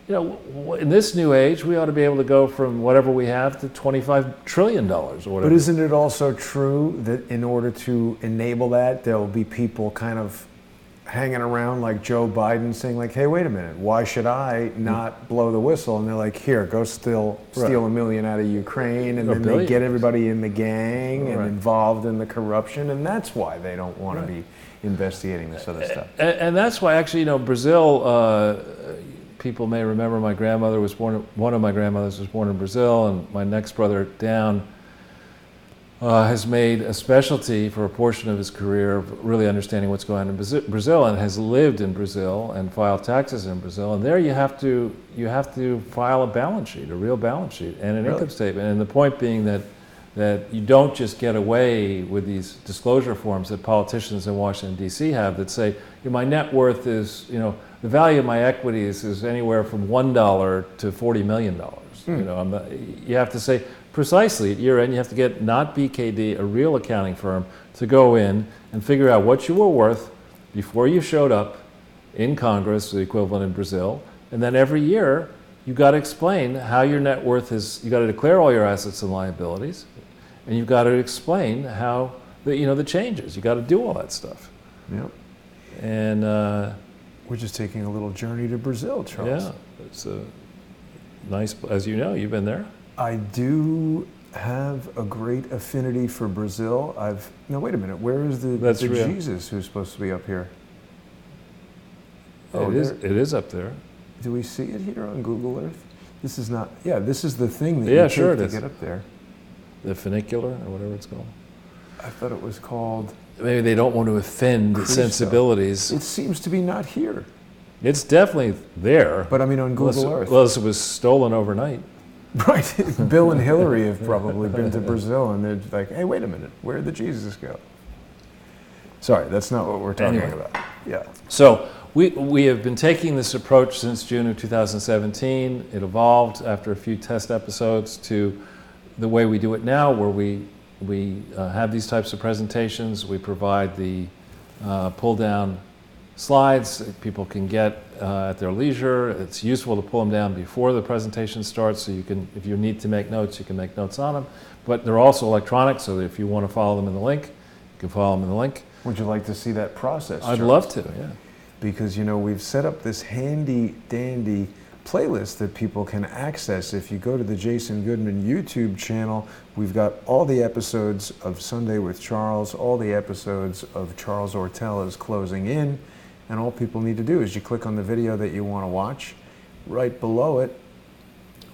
in this new age, we ought to be able to go from whatever we have to $25 trillion or whatever. But isn't it also true that in order to enable that, there'll be people kind of hanging around like Joe Biden saying like, hey, wait a minute, why should I not blow the whistle? And they're like, here, go steal $1 million out of Ukraine. And then they get everybody in the gang and involved in the corruption. And that's why they don't want to be investigating this other stuff. And that's why actually, Brazil, people may remember one of my grandmothers was born in Brazil, and my next brother down has made a specialty for a portion of his career of really understanding what's going on in Brazil, and has lived in Brazil and filed taxes in Brazil. And there you have to file a balance sheet, a real balance sheet, and an income statement. And the point being that you don't just get away with these disclosure forms that politicians in Washington, D.C. have that say, my net worth is, the value of my equities is anywhere from $1 to $40 million. You have to say precisely at year end, you have to get not BKD, a real accounting firm, to go in and figure out what you were worth before you showed up in Congress, the equivalent in Brazil. And then every year, you've got to explain how your net worth is. You've got to declare all your assets and liabilities, and you've got to explain how the changes. You've got to do all that stuff. Yep. And we're just taking a little journey to Brazil, Charles. Yeah, it's a nice, as you know, you've been there. I do have a great affinity for Brazil. Now wait a minute, where is the Jesus who's supposed to be up here? Oh, it is up there. Do we see it here on Google Earth? This is not, this is the thing that you take to get up there. The funicular, or whatever it's called. I thought it was called... Maybe they don't want to offend the sensibilities. It seems to be not here. It's definitely there. But I mean on Google Earth. Unless it was stolen overnight. Right. Bill and Hillary have probably been to Brazil, and they're like, hey, wait a minute, where'd the Jesus go? Sorry, that's not what we're talking about. Yeah. So we have been taking this approach since June of 2017. It evolved after a few test episodes to the way we do it now, where we have these types of presentations. We provide the pull-down slides that people can get at their leisure. It's useful to pull them down before the presentation starts, so you can, if you need to make notes, you can make notes on them. But they're also electronic, so that if you want to follow them in the link, you can follow them in the link. Would you like to see that process, I'd Charles? love to, yeah. Because, we've set up this handy-dandy playlist that people can access. If you go to the Jason Goodman YouTube channel, we've got all the episodes of Sunday with Charles, all the episodes of Charles Ortel is Closing In, and all people need to do is you click on the video that you want to watch. Right below it,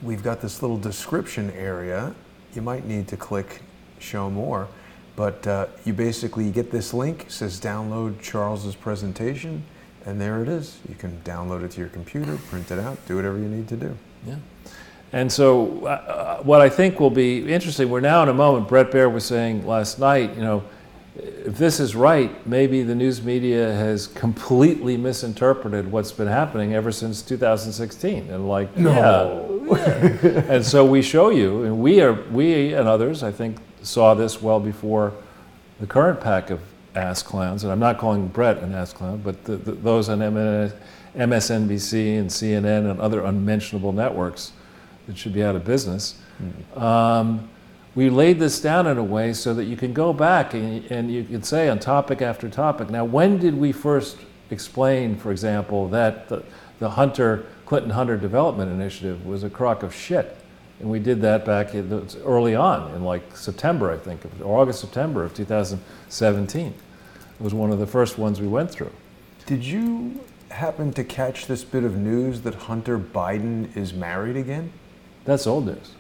we've got this little description area. You might need to click Show More, but you basically get this link. It says download Charles's presentation, and there it is. You can download it to your computer, print it out, do whatever you need to do. Yeah. And so what I think will be interesting, we're now in a moment, Brett Baer was saying last night, if this is right, maybe the news media has completely misinterpreted what's been happening ever since 2016. And and so we show you, and we and others, I think, saw this well before the current pack of ass clowns, and I'm not calling Brett an ass clown, but those on MSNBC and CNN and other unmentionable networks that should be out of business. we laid this down in a way so that you can go back and you can say on topic after topic. Now, when did we first explain, for example, that the Clinton Hunter Development Initiative was a crock of shit? And we did that back early on, in like September, I think, or August, September of 2017. It was one of the first ones we went through. Did you happen to catch this bit of news that Hunter Biden is married again? That's old news.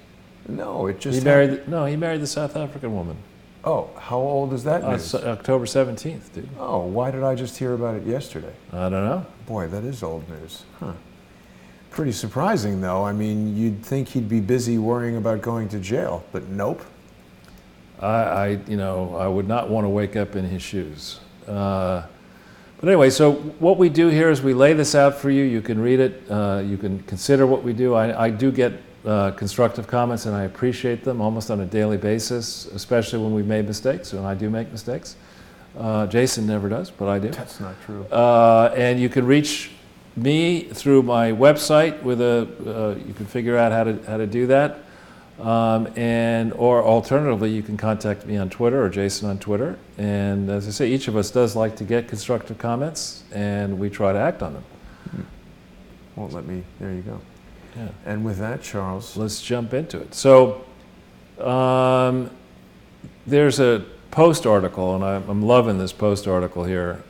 No, it just... He married the South African woman. Oh, how old is that news? October 17th, dude. Oh, why did I just hear about it yesterday? I don't know. Boy, that is old news. Huh. Pretty surprising, though. I mean, you'd think he'd be busy worrying about going to jail, but nope. I would not want to wake up in his shoes. But anyway, so what we do here is we lay this out for you. You can read it. You can consider what we do. I do get constructive comments, and I appreciate them almost on a daily basis, especially when we've made mistakes, and I do make mistakes. Jason never does, but I do. That's not true. And you can reach me through my website with you can figure out how to do that. Or alternatively, you can contact me on Twitter or Jason on Twitter. And as I say, each of us does like to get constructive comments, and we try to act on them. Won't let me, there you go. Yeah. And with that, Charles, let's jump into it. So there's a Post article, and I'm loving this Post article here.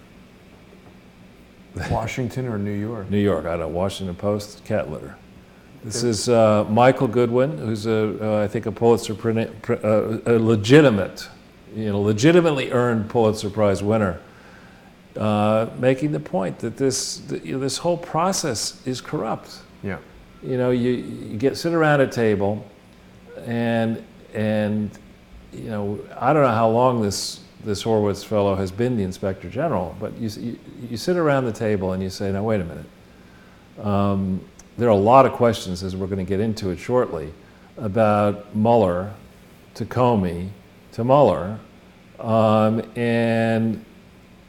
Washington or New York? New York, I don't know, Washington Post, cat litter. This is Michael Goodwin, who's I think a Pulitzer, a legitimately earned Pulitzer Prize winner, making the point that this whole process is corrupt. Yeah. You sit around a table, and I don't know how long this Horowitz fellow has been the Inspector General, but you sit around the table and you say, now wait a minute. There are a lot of questions, as we're going to get into it shortly, about Mueller to Comey to Mueller, and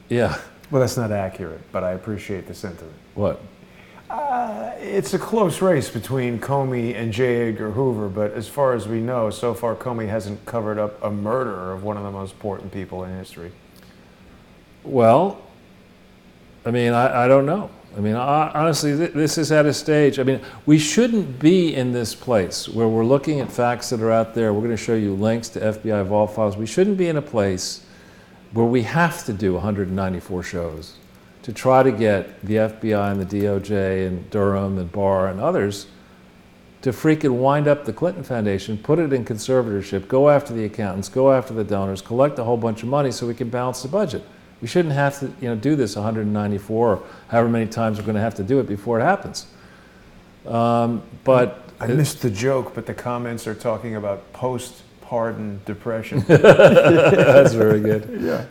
yeah. Well, that's not accurate, but I appreciate the sentiment. What? It's a close race between Comey and J. Edgar Hoover, but as far as we know, so far Comey hasn't covered up a murder of one of the most important people in history. Well, I mean, I don't know. I mean, honestly, this is at a stage. I mean, we shouldn't be in this place where we're looking at facts that are out there. We're going to show you links to FBI vault files. We shouldn't be in a place where we have to do 194 shows to try to get the FBI and the DOJ and Durham and Barr and others to freaking wind up the Clinton Foundation, put it in conservatorship, go after the accountants, go after the donors, collect a whole bunch of money so we can balance the budget. We shouldn't have to do this 194 or however many times we're going to have to do it before it happens. But I missed the joke, but the comments are talking about post-pardon depression. That's very good. Yeah.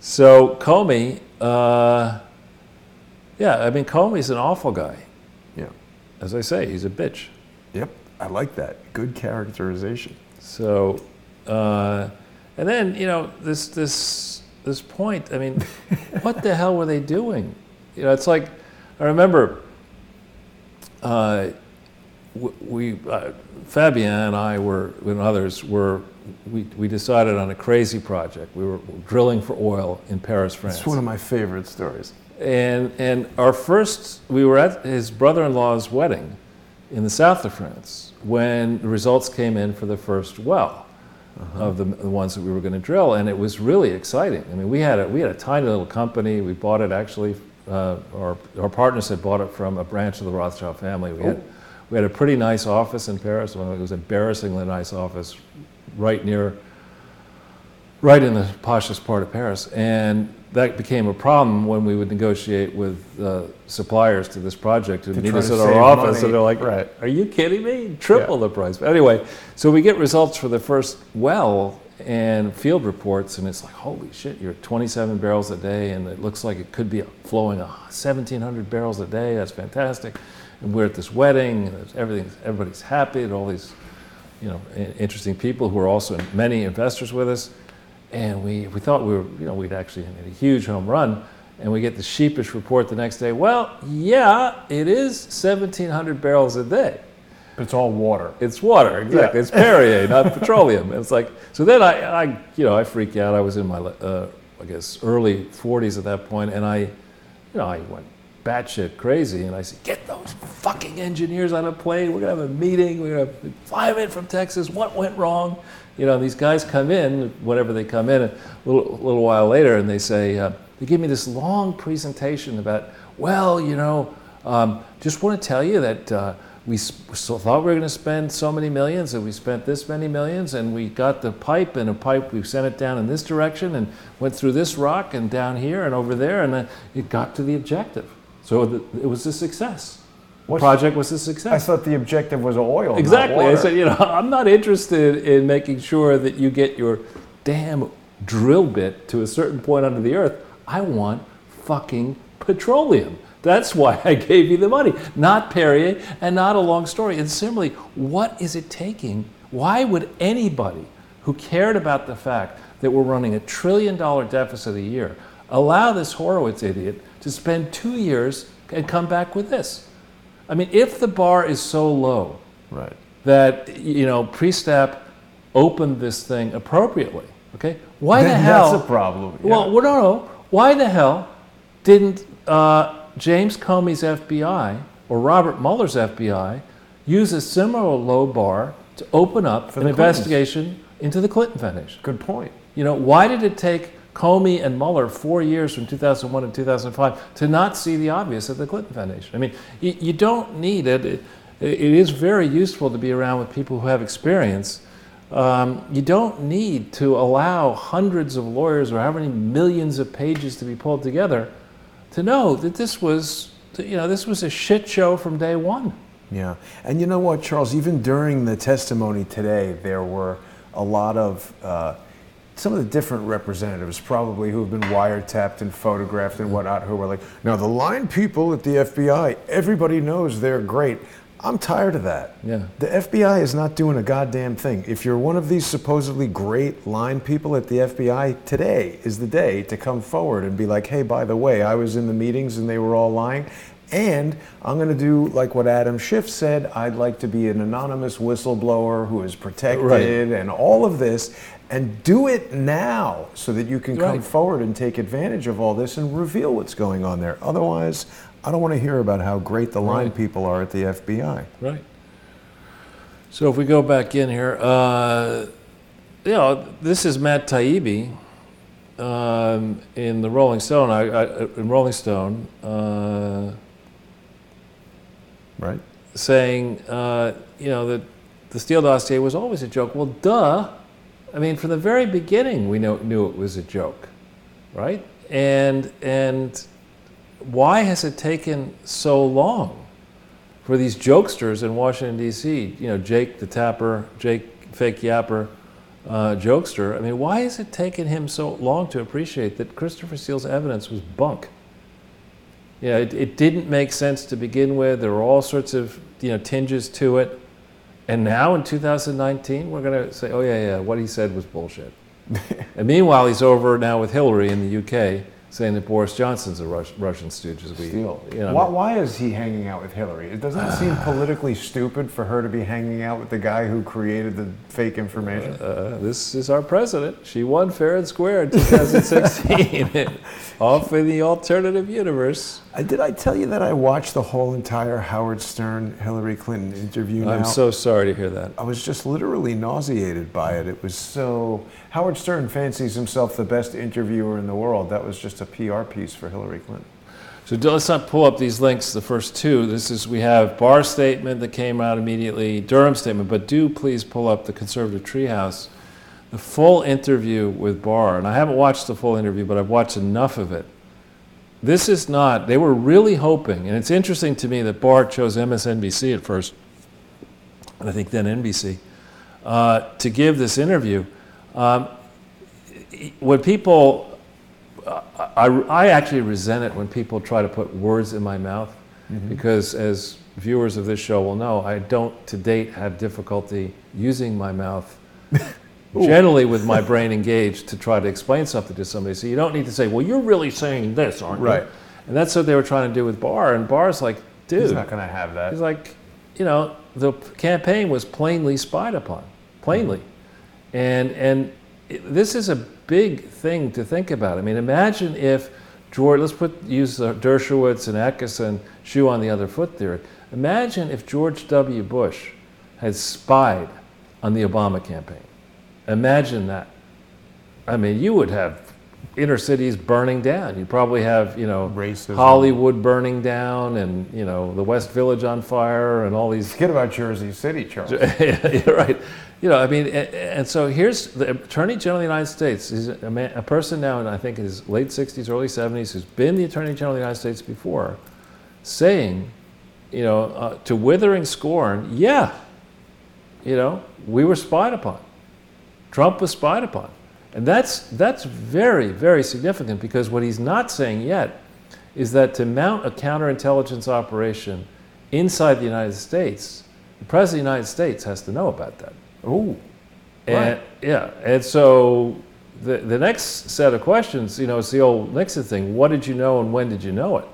So Comey, Comey's an awful guy. Yeah. As I say, he's a bitch. Yep, I like that. Good characterization. So, and then this point. I mean, what the hell were they doing? It's like I remember. Fabien and I and others we decided on a crazy project. We were drilling for oil in Paris, France. It's one of my favorite stories. And we were at his brother-in-law's wedding in the south of France when the results came in for the first well of the ones that we were going to drill, and it was really exciting. I mean, we had a tiny little company. We bought it actually. Our partners had bought it from a branch of the Rothschild family. We had a pretty nice office in Paris. It was an embarrassingly nice office, right in the poshest part of Paris. And that became a problem when we would negotiate with suppliers to this project who need us at our office. Money. And they're like, right. Are you kidding me? Triple the price. But anyway, so we get results for the first well and field reports, and it's like, holy shit, you're at 27 barrels a day, and it looks like it could be flowing 1,700 barrels a day. That's fantastic. And we're at this wedding, and everybody's happy, and all these, interesting people who are also many investors with us. And we thought we'd actually hit a huge home run, and we get the sheepish report the next day. Well, yeah, it is 1,700 barrels a day. It's all water. It's water, exactly. Yeah. It's Perrier, not petroleum. It's like, so then I freak out. I was in my, I guess, early 40s at that point, and I went batshit crazy, and I said, get those fucking engineers on a plane. We're gonna have a meeting. We're gonna fly them in from Texas. What went wrong? These guys come in, whenever they come in, a little while later, and they say, they give me this long presentation about, well, just want to tell you that we thought we were going to spend so many millions, and we spent this many millions, and we got the pipe, and we sent it down in this direction, and went through this rock, and down here, and over there, and then it got to the objective. So it was a success. The project was a success. I thought the objective was oil, exactly. not water. I said, I'm not interested in making sure that you get your damn drill bit to a certain point under the earth. I want fucking petroleum. That's why I gave you the money, not Perrier, and not a long story. And similarly, what is it taking? Why would anybody who cared about the fact that we're running $1 trillion deficit a year allow this Horowitz idiot to spend 2 years and come back with this? I mean, if the bar is so low right. that, Pre-Stap opened this thing appropriately, okay? Why the hell? That's a problem. Yeah. Well, no. Why the hell didn't James Comey's FBI or Robert Mueller's FBI use a similar low bar to open up an investigation into the Clinton Foundation? Good point. Why did it take Comey and Mueller 4 years from 2001 to 2005 to not see the obvious at the Clinton Foundation? I mean, you don't need it. It is very useful to be around with people who have experience. You don't need to allow hundreds of lawyers or how many millions of pages to be pulled together to know that this was a shit show from day one. Yeah. And you know what, Charles, even during the testimony today, there were a lot of some of the different representatives probably who have been wiretapped and photographed and whatnot, who were like, now the line people at the FBI, everybody knows they're great. I'm tired of that. Yeah. The FBI is not doing a goddamn thing. If you're one of these supposedly great line people at the FBI, today is the day to come forward and be like, hey, by the way, I was in the meetings and they were all lying. And I'm going to do like what Adam Schiff said. I'd like to be an anonymous whistleblower who is protected and all of this, and do it now so that you can come forward and take advantage of all this and reveal what's going on there. Otherwise, I don't want to hear about how great the line people are at the FBI. Right. So if we go back in here, this is Matt Taibbi in the Rolling Stone. In Rolling Stone, right, saying that the Steele dossier was always a joke. Well, duh. I mean, from the very beginning, we knew it was a joke, right? And why has it taken so long for these jokesters in Washington, D.C., Jake the Tapper, Jake Fake Yapper, jokester, I mean, why has it taken him so long to appreciate that Christopher Steele's evidence was bunk? It didn't make sense to begin with. There were all sorts of tinges to it. And now in 2019, we're going to say, oh, yeah, what he said was bullshit. And meanwhile, he's over now with Hillary in the UK saying that Boris Johnson's a Russian stooge. Why is he hanging out with Hillary? It doesn't seem politically stupid for her to be hanging out with the guy who created the fake information. This is our president. She won fair and square in 2016. Off in the alternative universe. Did I tell you that I watched the whole entire Howard Stern Hillary Clinton interview now? I'm so sorry to hear that. I was just literally nauseated by it. It was so... Howard Stern fancies himself the best interviewer in the world. That was just a PR piece for Hillary Clinton. So let's not pull up these links, the first two. We have Barr's statement that came out immediately, Durham's statement, but do please pull up the Conservative Treehouse. The full interview with Barr, and I haven't watched the full interview, but I've watched enough of it. This is not, they were really hoping, and it's interesting to me that Barr chose MSNBC at first, and I think then NBC, to give this interview. When people, I actually resent it when people try to put words in my mouth, because as viewers of this show will know, I don't to date have difficulty using my mouth generally with my brain engaged to try to explain something to somebody. So you don't need to say, well, you're really saying this, aren't you? And that's what they were trying to do with Barr. And Barr's like, dude. He's not going to have that. He's like, the campaign was plainly spied upon, plainly. And this is a big thing to think about. I mean, imagine if George, use Dershowitz and Eckes and shoe on the other foot theory. Imagine if George W. Bush had spied on the Obama campaign. Imagine that. I mean, you would have inner cities burning down. You'd probably have, racism, Hollywood burning down, and the West Village on fire, and all these. Forget about Jersey City, Charles. Yeah, right. I mean, and so here's the Attorney General of the United States. He's a person now in, I think, his late 60s, early 70s, who's been the Attorney General of the United States before, saying, to withering scorn, yeah, we were spied upon. Trump was spied upon. And that's very, very significant, because what he's not saying yet is that to mount a counterintelligence operation inside the United States, the President of the United States has to know about that. Oh, and yeah, and so the next set of questions, it's the old Nixon thing: what did you know and when did you know it?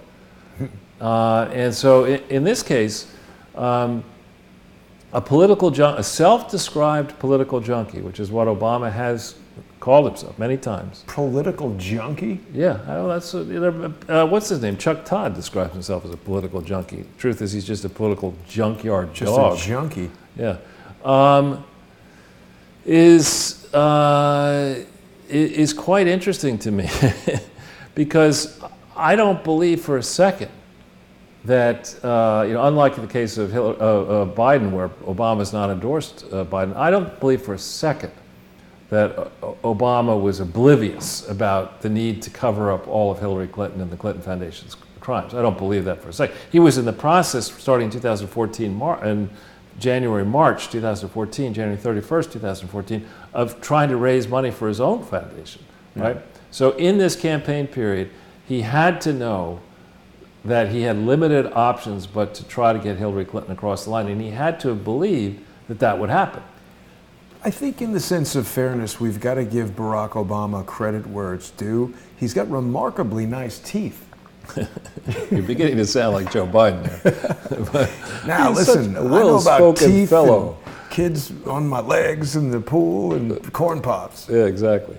And so in this case, a self-described political junkie, which is what Obama has called himself many times. Political junkie? Yeah, that's what's his name? Chuck Todd describes himself as a political junkie. The truth is, he's just a political junkyard dog. Just a junkie. Yeah. Is quite interesting to me because I don't believe for a second that, unlike the case of Biden, where Obama's not endorsed Biden, I don't believe for a second that Obama was oblivious about the need to cover up all of Hillary Clinton and the Clinton Foundation's crimes. I don't believe that for a second. He was in the process starting in 2014, and March 2014, January 31st, 2014, of trying to raise money for his own foundation, right? So in this campaign period, he had to know that he had limited options but to try to get Hillary Clinton across the line, and he had to have believed that that would happen. I think in the sense of fairness, we've got to give Barack Obama credit where it's due. He's got remarkably nice teeth. You're beginning to sound like Joe Biden there. Now listen, I know about teeth and kids on my legs in the pool and corn pops. Yeah, exactly.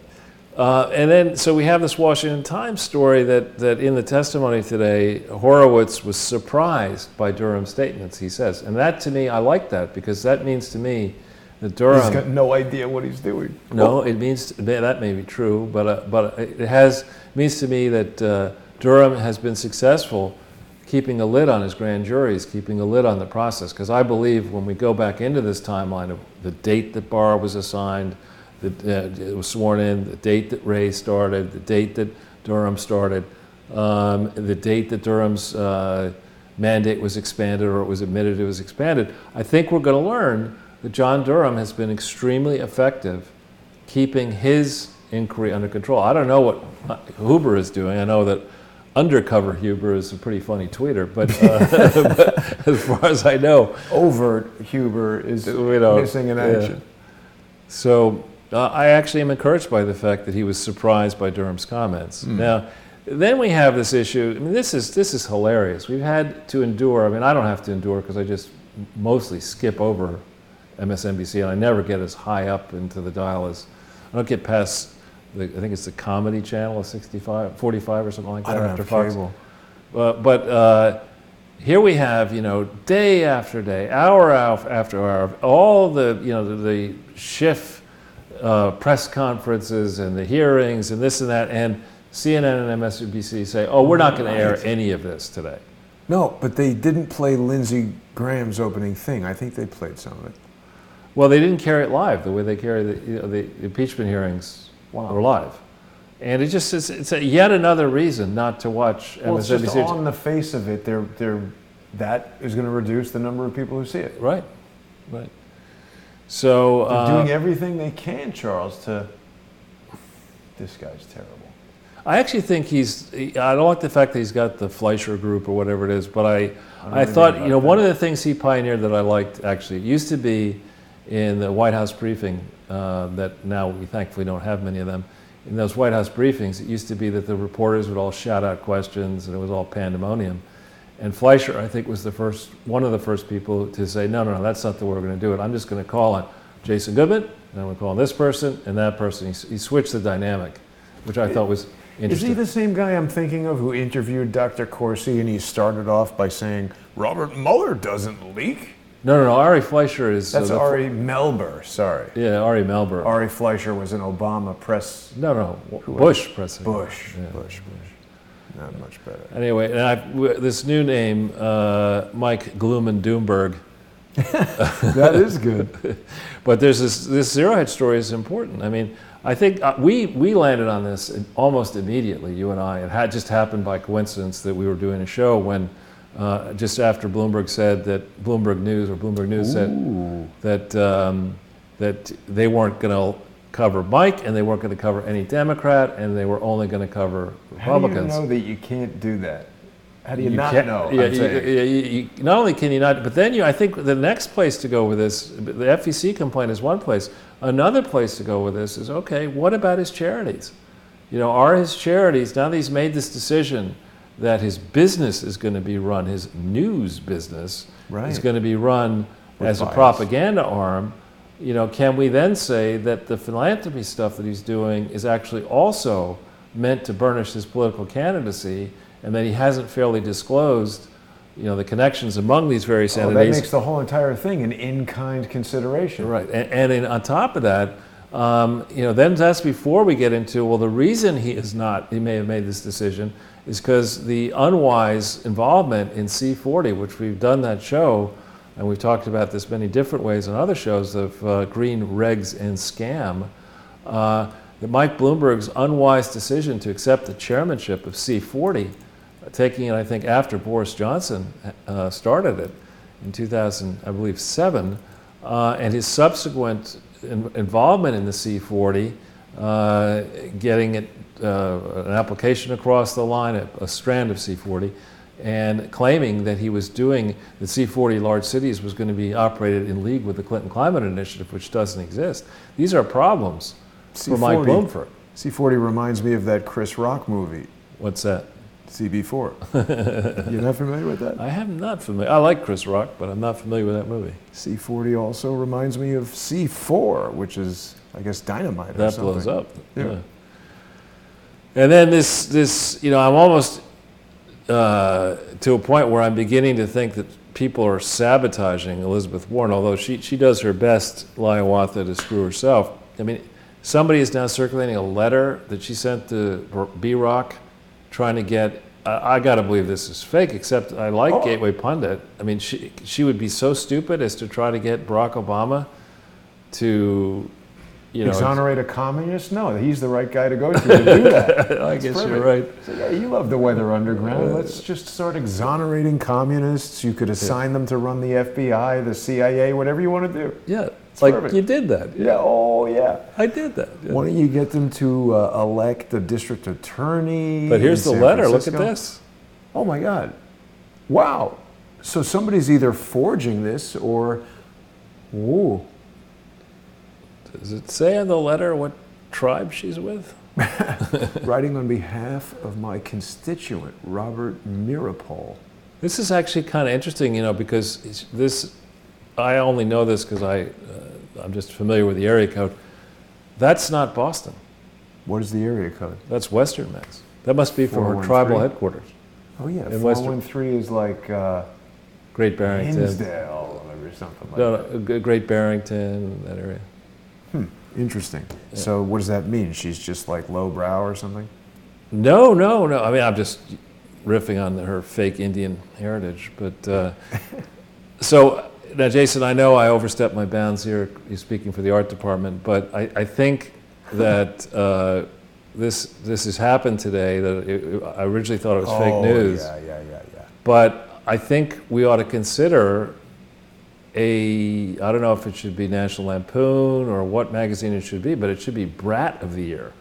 And then, so we have this Washington Times story that in the testimony today, Horowitz was surprised by Durham's statements, he says. And that, to me, I like that, because that means to me that Durham... He's got no idea what he's doing. No, it means, that may be true, but it means to me that Durham has been successful keeping a lid on his grand juries, keeping a lid on the process. Because I believe when we go back into this timeline of the date that Barr was assigned, it was sworn in, the date that Ray started, the date that Durham started, the date that Durham's mandate was expanded, or it was admitted it was expanded, I think we're going to learn that John Durham has been extremely effective keeping his inquiry under control. I don't know what Huber is doing. I know that Undercover Huber is a pretty funny tweeter, but, but as far as I know, overt Huber is missing in action. Yeah. So I actually am encouraged by the fact that he was surprised by Durham's comments. Now, then we have this issue. I mean, this is hilarious. We've had to endure. I mean, I don't have to endure because I just mostly skip over MSNBC, and I never get as high up into the dial as I don't get past. I think it's the Comedy Channel, 45 or something like that after Fox. But here we have, day after day, hour after hour, all the Schiff press conferences and the hearings and this and that, and CNN and MSNBC say, "Oh, we're not going to air any of this today." No, but they didn't play Lindsey Graham's opening thing. I think they played some of it. Well, they didn't carry it live the way they carry the impeachment hearings. Or live, and it just it's yet another reason not to watch MSNBC. Well, it's just on the face of it, that is going to reduce the number of people who see it. Right. So they're doing everything they can, Charles. This guy's terrible. I actually think I don't like the fact that he's got the Fleischer Group or whatever it is, but I thought one of the things he pioneered that I liked, actually, it used to be in the White House briefing. That now we thankfully don't have many of them. In those White House briefings, it used to be that the reporters would all shout out questions and it was all pandemonium. And Fleischer, I think, was one of the first people to say, no, that's not the way we're going to do it. I'm just going to call on Jason Goodman, and I'm going to call on this person and that person. He switched the dynamic, which I thought was interesting. Is he the same guy I'm thinking of who interviewed Dr. Corsi and he started off by saying, Robert Mueller doesn't leak? No, Ari Fleischer is... That's Ari Melber, sorry. Yeah, Ari Melber. Ari Fleischer was an Obama press... No, Bush president. Bush. Yeah. Bush. Not much better. Anyway, and this new name, Mike Gloom and Doomberg. That is good. But there's this zero hedge story is important. I mean, I think we landed on this almost immediately, you and I. It had just happened by coincidence that we were doing a show when just after Bloomberg said that Bloomberg News said that they weren't going to cover Mike and they weren't going to cover any Democrat and they were only going to cover Republicans. How do you know that you can't do that? How do you not know? Yeah, not only can you not, but then I think the next place to go with this, the FEC complaint is one place. Another place to go with this is, okay, what about his charities? Are his charities, now that he's made this decision that his business is going to be run, his news business is going to be run as a propaganda arm, can we then say that the philanthropy stuff that he's doing is actually also meant to burnish his political candidacy and that he hasn't fairly disclosed, the connections among these various entities? That makes the whole entire thing an in-kind consideration. Right, and on top of that, then that's before we get into, well, the reason he may have made this decision is because the unwise involvement in C40, which we've done that show, and we've talked about this many different ways on other shows of green regs and scam, that Mike Bloomberg's unwise decision to accept the chairmanship of C40, taking it, I think, after Boris Johnson started it in 2007, and his subsequent involvement in the C40, getting it an application across the line, a strand of C40, and claiming that he was doing the C40 large cities was going to be operated in league with the Clinton Climate Initiative, which doesn't exist. These are problems for Mike Bloomberg. C40 reminds me of that Chris Rock movie. What's that? CB4. You're not familiar with that? I am not familiar. I like Chris Rock, but I'm not familiar with that movie. C40 also reminds me of C4, which is, I guess, dynamite or something. That blows up. Yeah. And then this, I'm almost to a point where I'm beginning to think that people are sabotaging Elizabeth Warren, although she does her best, Hiawatha, to screw herself. I mean, somebody is now circulating a letter that she sent to B-Rock trying to get, I got to believe this is fake, except I like Gateway Pundit. I mean, she would be so stupid as to try to get Barack Obama to, exonerate a communist? No, he's the right guy to go to do that. I guess you're right. So, yeah, you love the Weather Underground. Let's just start exonerating communists. You could assign them to run the FBI, the CIA, whatever you want to do. Yeah, it's like perfect. You did that. Yeah, yeah. I did that. Yeah. Why don't you get them to elect a district attorney? But here's the letter. Look at this. Oh my God. Wow. So somebody's either forging this or, ooh. Does it say on the letter what tribe she's with? Writing on behalf of my constituent, Robert Mirapol. This is actually kind of interesting, because I only know this because I'm just familiar with the area code. That's not Boston. What is the area code? That's Western Mass. That must be for her tribal headquarters. Oh yeah, 413 is like Great Barrington. Hinsdale or something like that. No, Great Barrington, that area. Interesting. Yeah. So what does that mean? She's just like lowbrow or something? No. I mean, I'm just riffing on her fake Indian heritage. But so now, Jason, I know I overstepped my bounds here. You're speaking for the art department, but I think that this has happened today. I originally thought it was fake news. Yeah. But I think we ought to consider I don't know if it should be National Lampoon or what magazine it should be, but it should be Brat of the Year.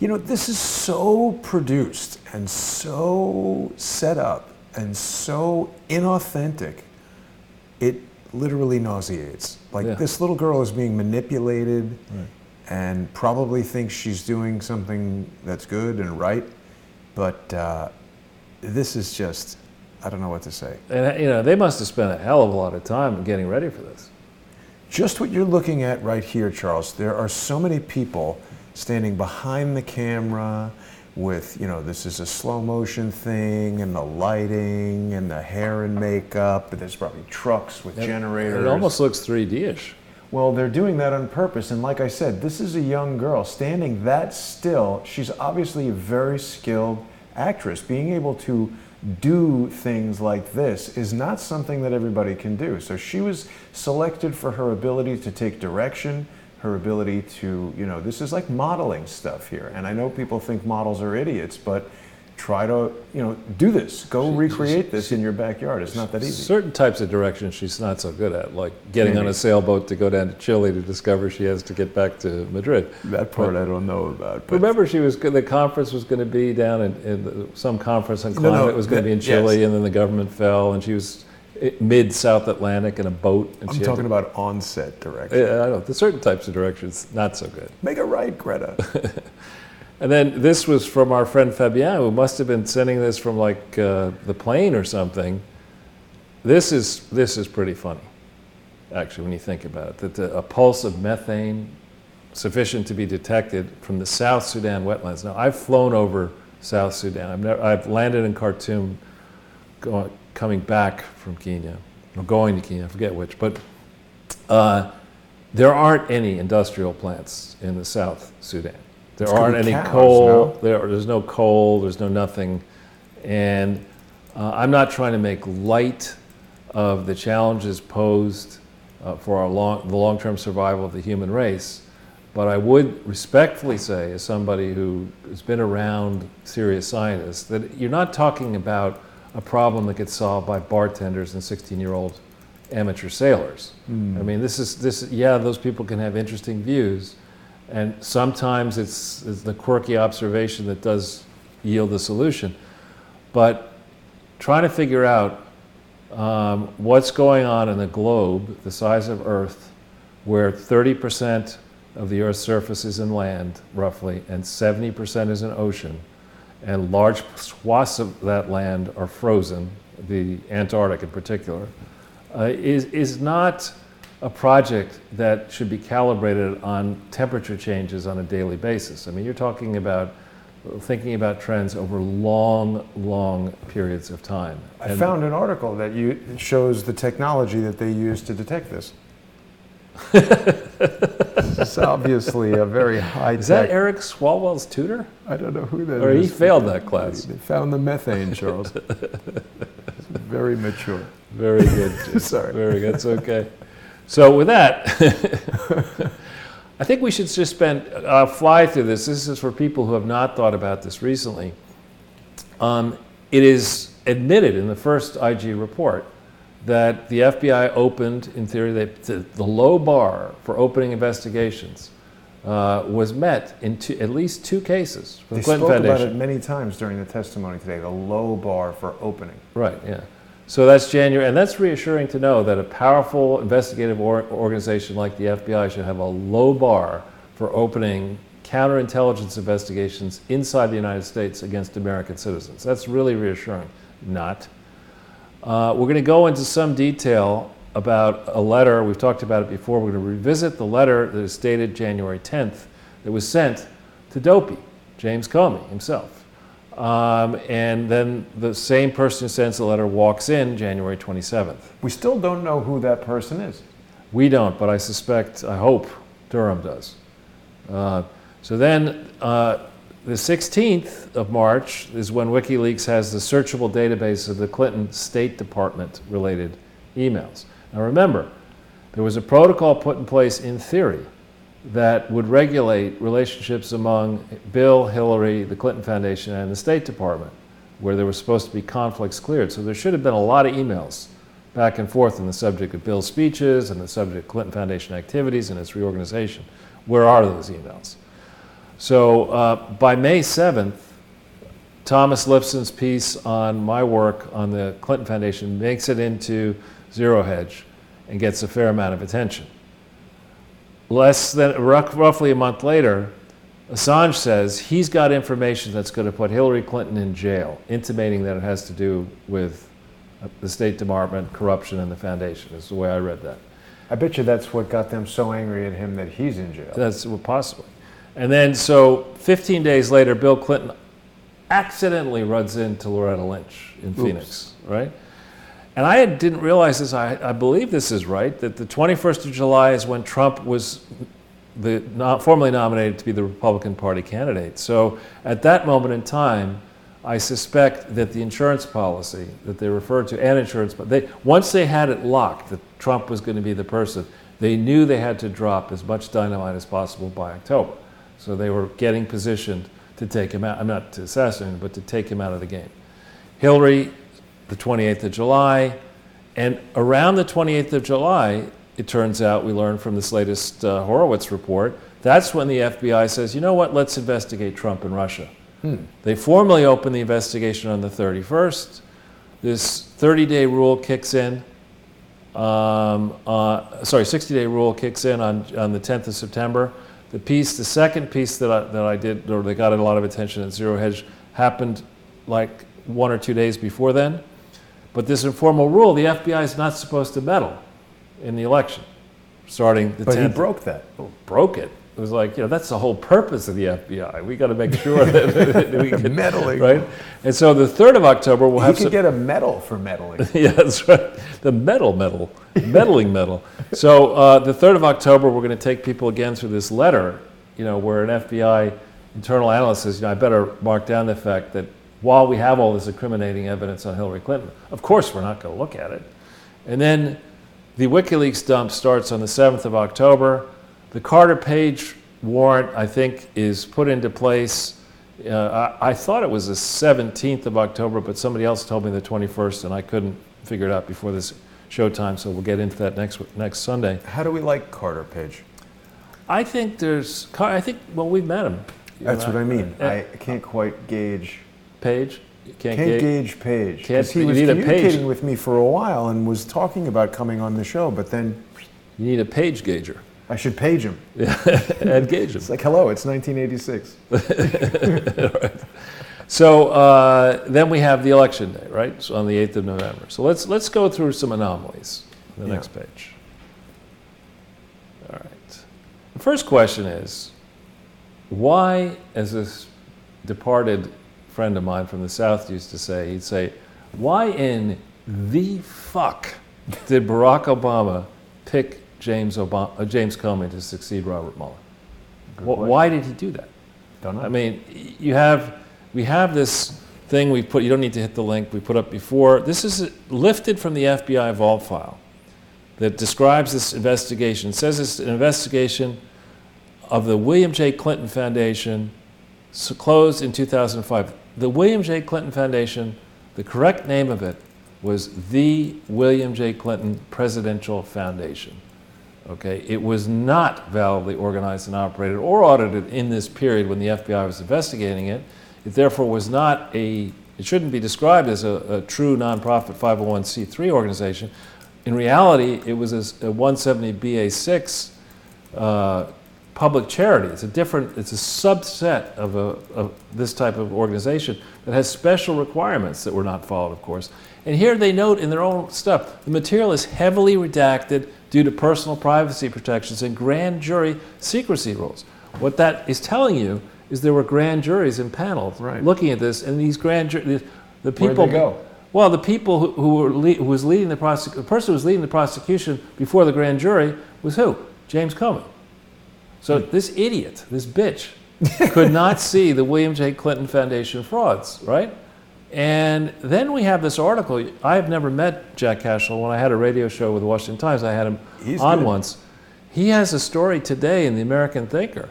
This is so produced and so set up and so inauthentic, it literally nauseates. This little girl is being manipulated and probably thinks she's doing something that's good and right, but this is just I don't know what to say. And, you know, they must have spent a hell of a lot of time getting ready for this. Just what you're looking at right here, Charles. There are so many people standing behind the camera with, you know, this is a slow motion thing, and the lighting and the hair and makeup. There's probably trucks with generators. It almost looks 3D-ish. Well, they're doing that on purpose. And like I said, this is a young girl standing that still. She's obviously a very skilled actress. Being able to do things like this is not something that everybody can do. So she was selected for her ability to take direction, her ability to, you know, this is like modeling stuff here. And I know people think models are idiots, but try to, you know, do this. Go recreate this in your backyard. It's not that easy. Certain types of direction she's not so good at, like getting on a sailboat to go down to Chile to discover she has to get back to Madrid. That part I don't know about. But remember, the conference was going to be down in some conference on climate. It was going to be in Chile, yes. And then the government fell, and she was mid-South Atlantic in a boat. And I'm talking about on-set direction. Yeah, I know. There's certain types of directions, not so good. Make it right, Greta. And then this was from our friend Fabien, who must have been sending this from like the plane or something. This is pretty funny, actually, when you think about it. That a pulse of methane sufficient to be detected from the South Sudan wetlands. Now, I've flown over South Sudan. I've landed in Khartoum, coming back from Kenya, or going to Kenya, I forget which. But there aren't any industrial plants in the South Sudan. There aren't any coal. No? There's no coal. There's no nothing. And I'm not trying to make light of the challenges posed for the long-term survival of the human race. But I would respectfully say, as somebody who has been around serious scientists, that you're not talking about a problem that gets solved by bartenders and 16-year-old amateur sailors. I mean, yeah, those people can have interesting views. And sometimes it's the quirky observation that does yield the solution. But trying to figure out what's going on in a globe the size of Earth, where 30% of the Earth's surface is in land, roughly, and 70% is in ocean, and large swaths of that land are frozen, the Antarctic in particular, is not a project that should be calibrated on temperature changes on a daily basis. I mean, you're talking about thinking about trends over long, long periods of time. I found an article that shows the technology that they use to detect this. It's obviously a very high-tech... Is that Eric Swalwell's tutor? I don't know who that is. Or he failed that class. They found the methane, Charles. It's very mature. Very good. Sorry. Very good. It's okay. So with that, I think we should just fly through this. This is for people who have not thought about this recently. It is admitted in the first IG report that the FBI opened, in theory, the low bar for opening investigations was met in at least two cases for the Clinton Foundation. They spoke about it many times during the testimony today, the low bar for opening. Right, yeah. So that's January, and that's reassuring to know that a powerful investigative organization like the FBI should have a low bar for opening counterintelligence investigations inside the United States against American citizens. That's really reassuring. Not. We're going to go into some detail about a letter. We've talked about it before. We're going to revisit the letter that is dated January 10th that was sent to Dopey, James Comey himself. And then the same person who sends the letter walks in January 27th. We still don't know who that person is. We don't, but I hope Durham does. So then the 16th of March is when WikiLeaks has the searchable database of the Clinton State Department related emails. Now remember, there was a protocol put in place in theory that would regulate relationships among Bill, Hillary, the Clinton Foundation, and the State Department, where there was supposed to be conflicts cleared. So there should have been a lot of emails back and forth on the subject of Bill's speeches and the subject of Clinton Foundation activities and its reorganization. Where are those emails? So by May 7th, Thomas Lipson's piece on my work on the Clinton Foundation makes it into Zero Hedge and gets a fair amount of attention. Roughly a month later, Assange says he's got information that's going to put Hillary Clinton in jail, intimating that it has to do with the State Department, corruption, and the foundation. Is the way I read that. I bet you that's what got them so angry at him that he's in jail. That's possibly. And then, so 15 days later, Bill Clinton accidentally runs into Loretta Lynch in Phoenix, right? And I didn't realize this, I believe this is right, that the 21st of July is when Trump was formally nominated to be the Republican Party candidate. So at that moment in time, I suspect that the insurance policy that they referred to, and insurance, but once they had it locked that Trump was going to be the person, they knew they had to drop as much dynamite as possible by October. So they were getting positioned to take him out. I'm not to assassinate him, but to take him out of the game. Hillary, the 28th of July, and around the 28th of July, it turns out, we learned from this latest Horowitz report, that's when the FBI says, you know what, let's investigate Trump and Russia. They formally open the investigation on the 31st. This 30-day rule kicks in, 60-day rule kicks in on the 10th of September. The second piece that I did, or that got a lot of attention at Zero Hedge, happened like 1 or 2 days before then. But this informal rule, the FBI is not supposed to meddle in the election, starting the 10th. But he broke that. Broke it. It was like, that's the whole purpose of the FBI. We got to make sure that we get meddling, right. And so the 3rd of October, we'll have. He could get a medal for meddling. Yeah, that's right. The meddling medal. So the 3rd of October, we're going to take people again through this letter, where an FBI internal analyst says, I better mark down the fact that while we have all this incriminating evidence on Hillary Clinton, of course we're not going to look at it. And then the WikiLeaks dump starts on the 7th of October. The Carter Page warrant, I think, is put into place. I thought it was the 17th of October, but somebody else told me the 21st, and I couldn't figure it out before this showtime, so we'll get into that next Sunday. How do we like Carter Page? I think we've met him. That's what I mean. I can't quite gauge. Page? You can't gauge Page. Because he was communicating with me for a while and was talking about coming on the show, but then... You need a page gauger. I should page him. And gauge him. It's like, hello, it's 1986. Right. So then we have the election day, right? So on the 8th of November. So let's go through some anomalies on the next page. All right. The first question is, why, as this departed friend of mine from the South used to say, he'd say, why in the fuck did Barack Obama pick James Comey to succeed Robert Mueller? Why did he do that? Don't know. I mean, we have this thing we put, you don't need to hit the link, we put up before. This is lifted from the FBI vault file that describes this investigation. It says it's an investigation of the William J. Clinton Foundation, closed in 2005. The William J. Clinton Foundation, the correct name of it was the William J. Clinton Presidential Foundation. Okay, it was not validly organized and operated or audited in this period when the FBI was investigating it. It therefore was not it shouldn't be described as a true nonprofit 501c3 organization. In reality, it was a 170BA6 public charity. It's a subset of this type of organization that has special requirements that were not followed, of course. And here they note in their own stuff, the material is heavily redacted due to personal privacy protections and grand jury secrecy rules. What that is telling you is there were grand juries impaneled looking at this, and these grand juries, the people. Where'd they go? Well, the people who was leading the prosecution, the person who was leading the prosecution before the grand jury was who? James Comey. So this idiot, this bitch, could not see the William J. Clinton Foundation frauds, right? And then we have this article. I have never met Jack Cashel. When I had a radio show with the Washington Times, I had him on once. He has a story today in the American Thinker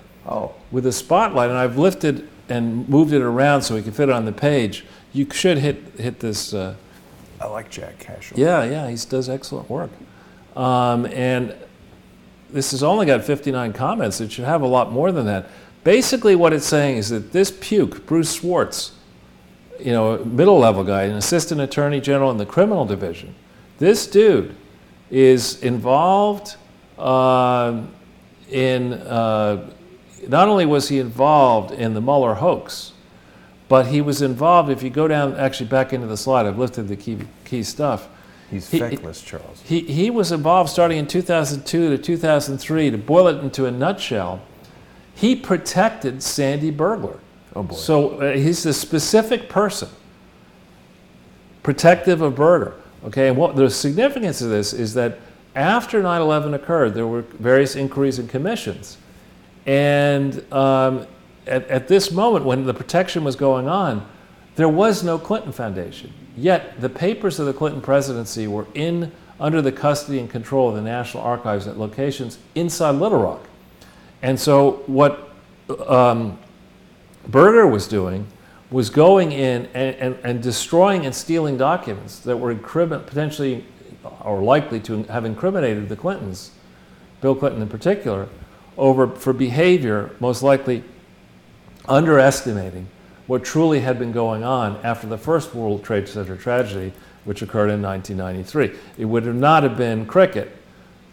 with a spotlight, and I've lifted and moved it around so we can fit it on the page. You should hit this. I like Jack Cashel. Yeah, he does excellent work. And this has only got 59 comments. It should have a lot more than that. Basically what it's saying is that this puke, Bruce Swartz, a middle-level guy, an assistant attorney general in the criminal division, this dude is involved not only was he involved in the Mueller hoax, but he was involved, if you go down, actually back into the slide, I've lifted the key stuff. He's feckless, Charles. He was involved starting in 2002 to 2003. To boil it into a nutshell, he protected Sandy Burglar. Oh boy. So he's the specific person protective of Berger. Okay, and what the significance of this is that after 9/11 occurred, there were various inquiries and commissions. And at this moment, when the protection was going on, there was no Clinton Foundation. Yet the papers of the Clinton presidency were under the custody and control of the National Archives at locations inside Little Rock. And so what Berger was doing was going in and destroying and stealing documents that were potentially or likely to have incriminated the Clintons, Bill Clinton in particular, for behavior most likely underestimating what truly had been going on after the first World Trade Center tragedy, which occurred in 1993. It would not have been cricket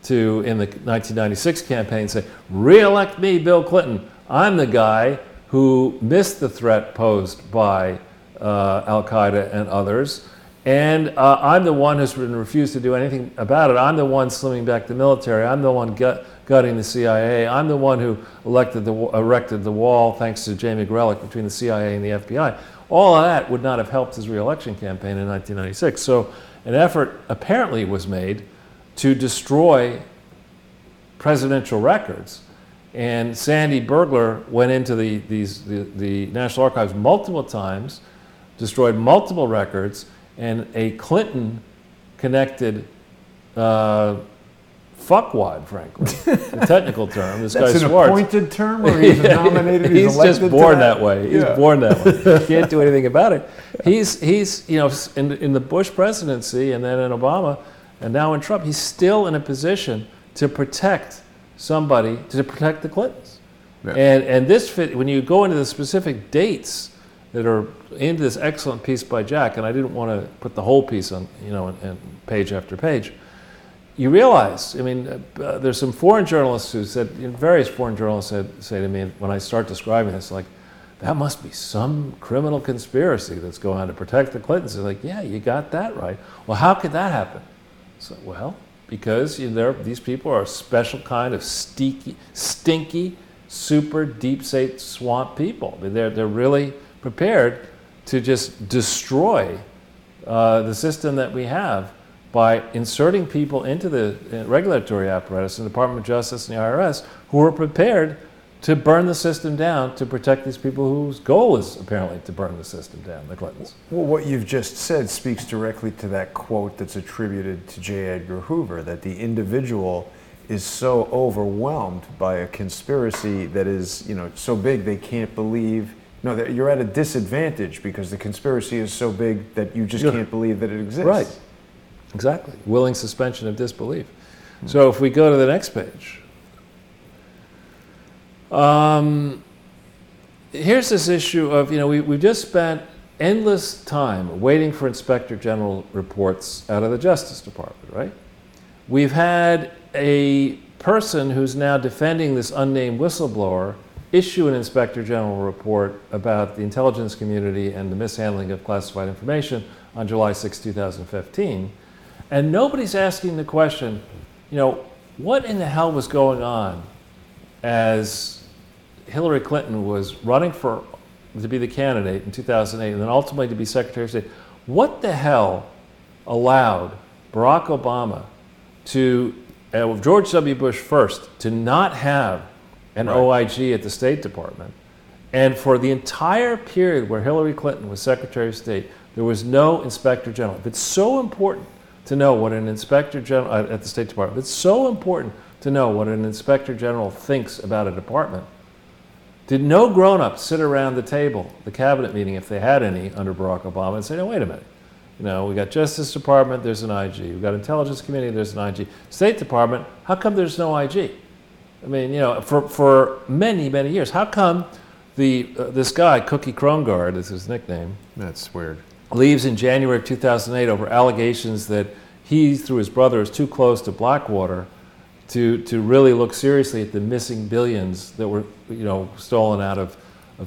to, in the 1996 campaign, say, re-elect me, Bill Clinton. I'm the guy who missed the threat posed by Al-Qaeda and others, and I'm the one who's refused to do anything about it. I'm the one slimming back the military. I'm the one gutting the CIA. I'm the one who erected the wall, thanks to Jamie Grelick, between the CIA and the FBI. All of that would not have helped his re-election campaign in 1996. So an effort apparently was made to destroy presidential records. And Sandy Burglar went into the National Archives multiple times, destroyed multiple records, and a Clinton-connected fuckwad, frankly, the technical term. This That's guy an Schwartz. appointed term, or he's nominated, he's elected just born to that way. He's born that way. Can't do anything about it. He's in the Bush presidency and then in Obama and now in Trump, he's still in a position to protect somebody, to protect the Clintons. Yeah. And this when you go into the specific dates that are into this excellent piece by Jack, and I didn't want to put the whole piece on, and page after page, you realize, I mean, there's some foreign journalists who said, various foreign journalists say to me when I start describing this, like, that must be some criminal conspiracy that's going on to protect the Clintons. They're like, yeah, you got that right. Well, how could that happen? So, well, because these people are a special kind of stinky, super deep state swamp people. They're really prepared to just destroy the system that we have by inserting people into the regulatory apparatus, the Department of Justice and the IRS, who are prepared to burn the system down to protect these people whose goal is apparently to burn the system down, the Clintons. Well, what you've just said speaks directly to that quote that's attributed to J. Edgar Hoover, that the individual is so overwhelmed by a conspiracy that is, so big they can't believe. No, that you're at a disadvantage because the conspiracy is so big that you just can't believe that it exists. Right. Exactly. Willing suspension of disbelief. So if we go to the next page. Here's this issue of, we've just spent endless time waiting for Inspector General reports out of the Justice Department, right? We've had a person who's now defending this unnamed whistleblower issue an Inspector General report about the intelligence community and the mishandling of classified information on July 6, 2015. And nobody's asking the question, what in the hell was going on as Hillary Clinton was running to be the candidate in 2008 and then ultimately to be Secretary of State? What the hell allowed Barack Obama George W. Bush first, to not have an OIG at the State Department, and for the entire period where Hillary Clinton was Secretary of State, there was no Inspector General? If it's so important to know what an Inspector General at the State Department, it's so important to know what an Inspector General thinks about a department, did no grown-up sit around the table, the cabinet meeting, if they had any, under Barack Obama, and say, no, wait a minute. We got Justice Department, there's an IG. We've got Intelligence Committee, there's an IG. State Department, how come there's no IG? I mean, for many, many years. How come this guy, Cookie Krongard is his nickname. That's weird. Leaves in January of 2008 over allegations that he, through his brother, is too close to Blackwater to really look seriously at the missing billions that were, stolen out of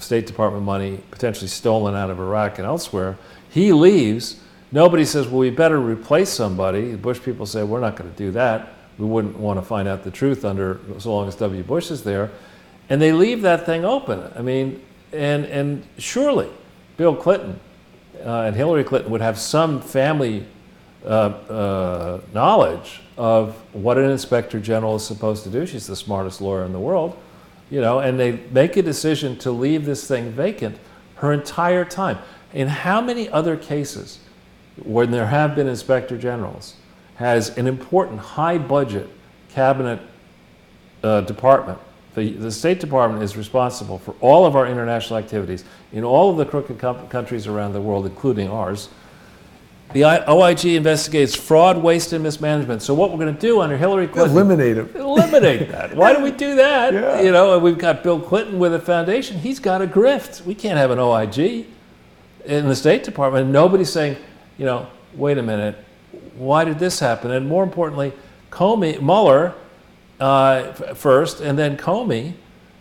State Department money, potentially stolen out of Iraq and elsewhere. He leaves Nobody says, well, we better replace somebody. The Bush people say, we're not going to do that. We wouldn't want to find out the truth so long as W. Bush is there. And they leave that thing open. I mean, and surely Bill Clinton and Hillary Clinton would have some family knowledge of what an inspector general is supposed to do. She's the smartest lawyer in the world, and they make a decision to leave this thing vacant her entire time. In how many other cases, when there have been inspector generals, has an important high-budget cabinet department, the State Department is responsible for all of our international activities in all of the crooked countries around the world, including ours. The OIG investigates fraud, waste, and mismanagement. So what we're going to do under Hillary Clinton... Eliminate it. Eliminate that. Why do we do that? Yeah. And we've got Bill Clinton with a foundation. He's got a grift. We can't have an OIG in the State Department. And nobody's saying, wait a minute, why did this happen? And more importantly, Mueller first, and then Comey,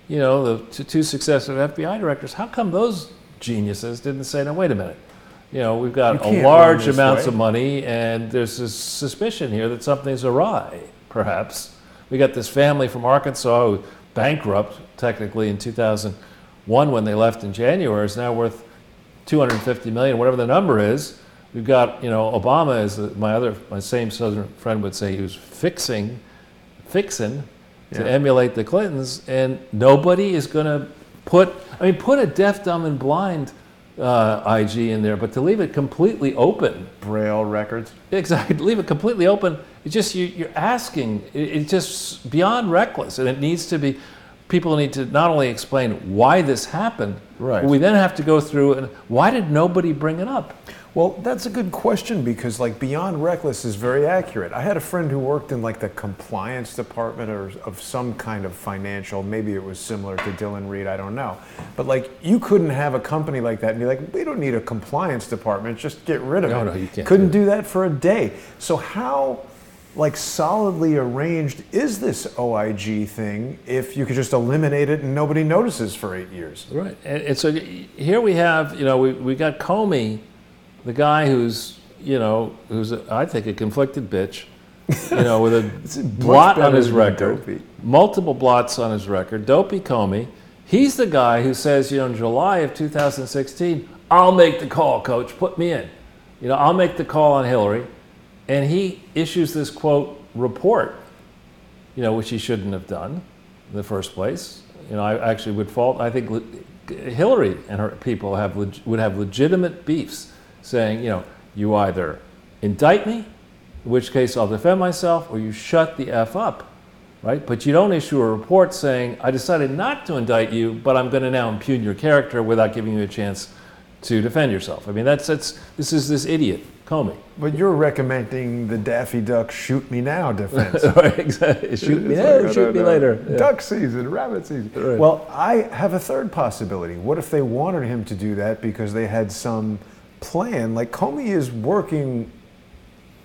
the two successive FBI directors, how come those geniuses didn't say, no, wait a minute, we've got a large amounts of money and there's this suspicion here that something's awry, perhaps. We got this family from Arkansas who bankrupt, technically, in 2001 when they left in January, is now worth $250 million, whatever the number is. We've got, Obama, as my same Southern friend would say, he was fixing to emulate the Clintons, and nobody is going to put a deaf, dumb, and blind IG in there, but to leave it completely open. Braille records. Exactly, leave it completely open. It's just, you're asking, it's just beyond reckless, and it needs to be, people need to not only explain why this happened, right, but we then have to go through, and why did nobody bring it up? Well, that's a good question, because beyond reckless is very accurate. I had a friend who worked in the compliance department or of some kind of financial, maybe it was similar to Dillon Reed, I don't know. But you couldn't have a company like that and be like, we don't need a compliance department, just get rid of it. No, you can't. Couldn't do that for a day. So how solidly arranged is this OIG thing if you could just eliminate it and nobody notices for 8 years? Right, and so here we have, we got Comey, the guy who's I think a conflicted bitch, with a blot on his record, Dopey. Multiple blots on his record, Dopey Comey. He's the guy who says, in July of 2016, I'll make the call, coach, put me in. I'll make the call on Hillary. And he issues this, quote, report, which he shouldn't have done in the first place. I actually would fault, I think Hillary and her people would have legitimate beefs saying, you either indict me, in which case I'll defend myself, or you shut the F up, right? But you don't issue a report saying, I decided not to indict you, but I'm going to now impugn your character without giving you a chance to defend yourself. This is this idiot, Comey. But you're recommending the Daffy Duck shoot me now defense. Right, exactly. Shoot me now, shoot me later. Yeah. Duck season, rabbit season. Right. Well, I have a third possibility. What if they wanted him to do that because they had some plan? Comey is working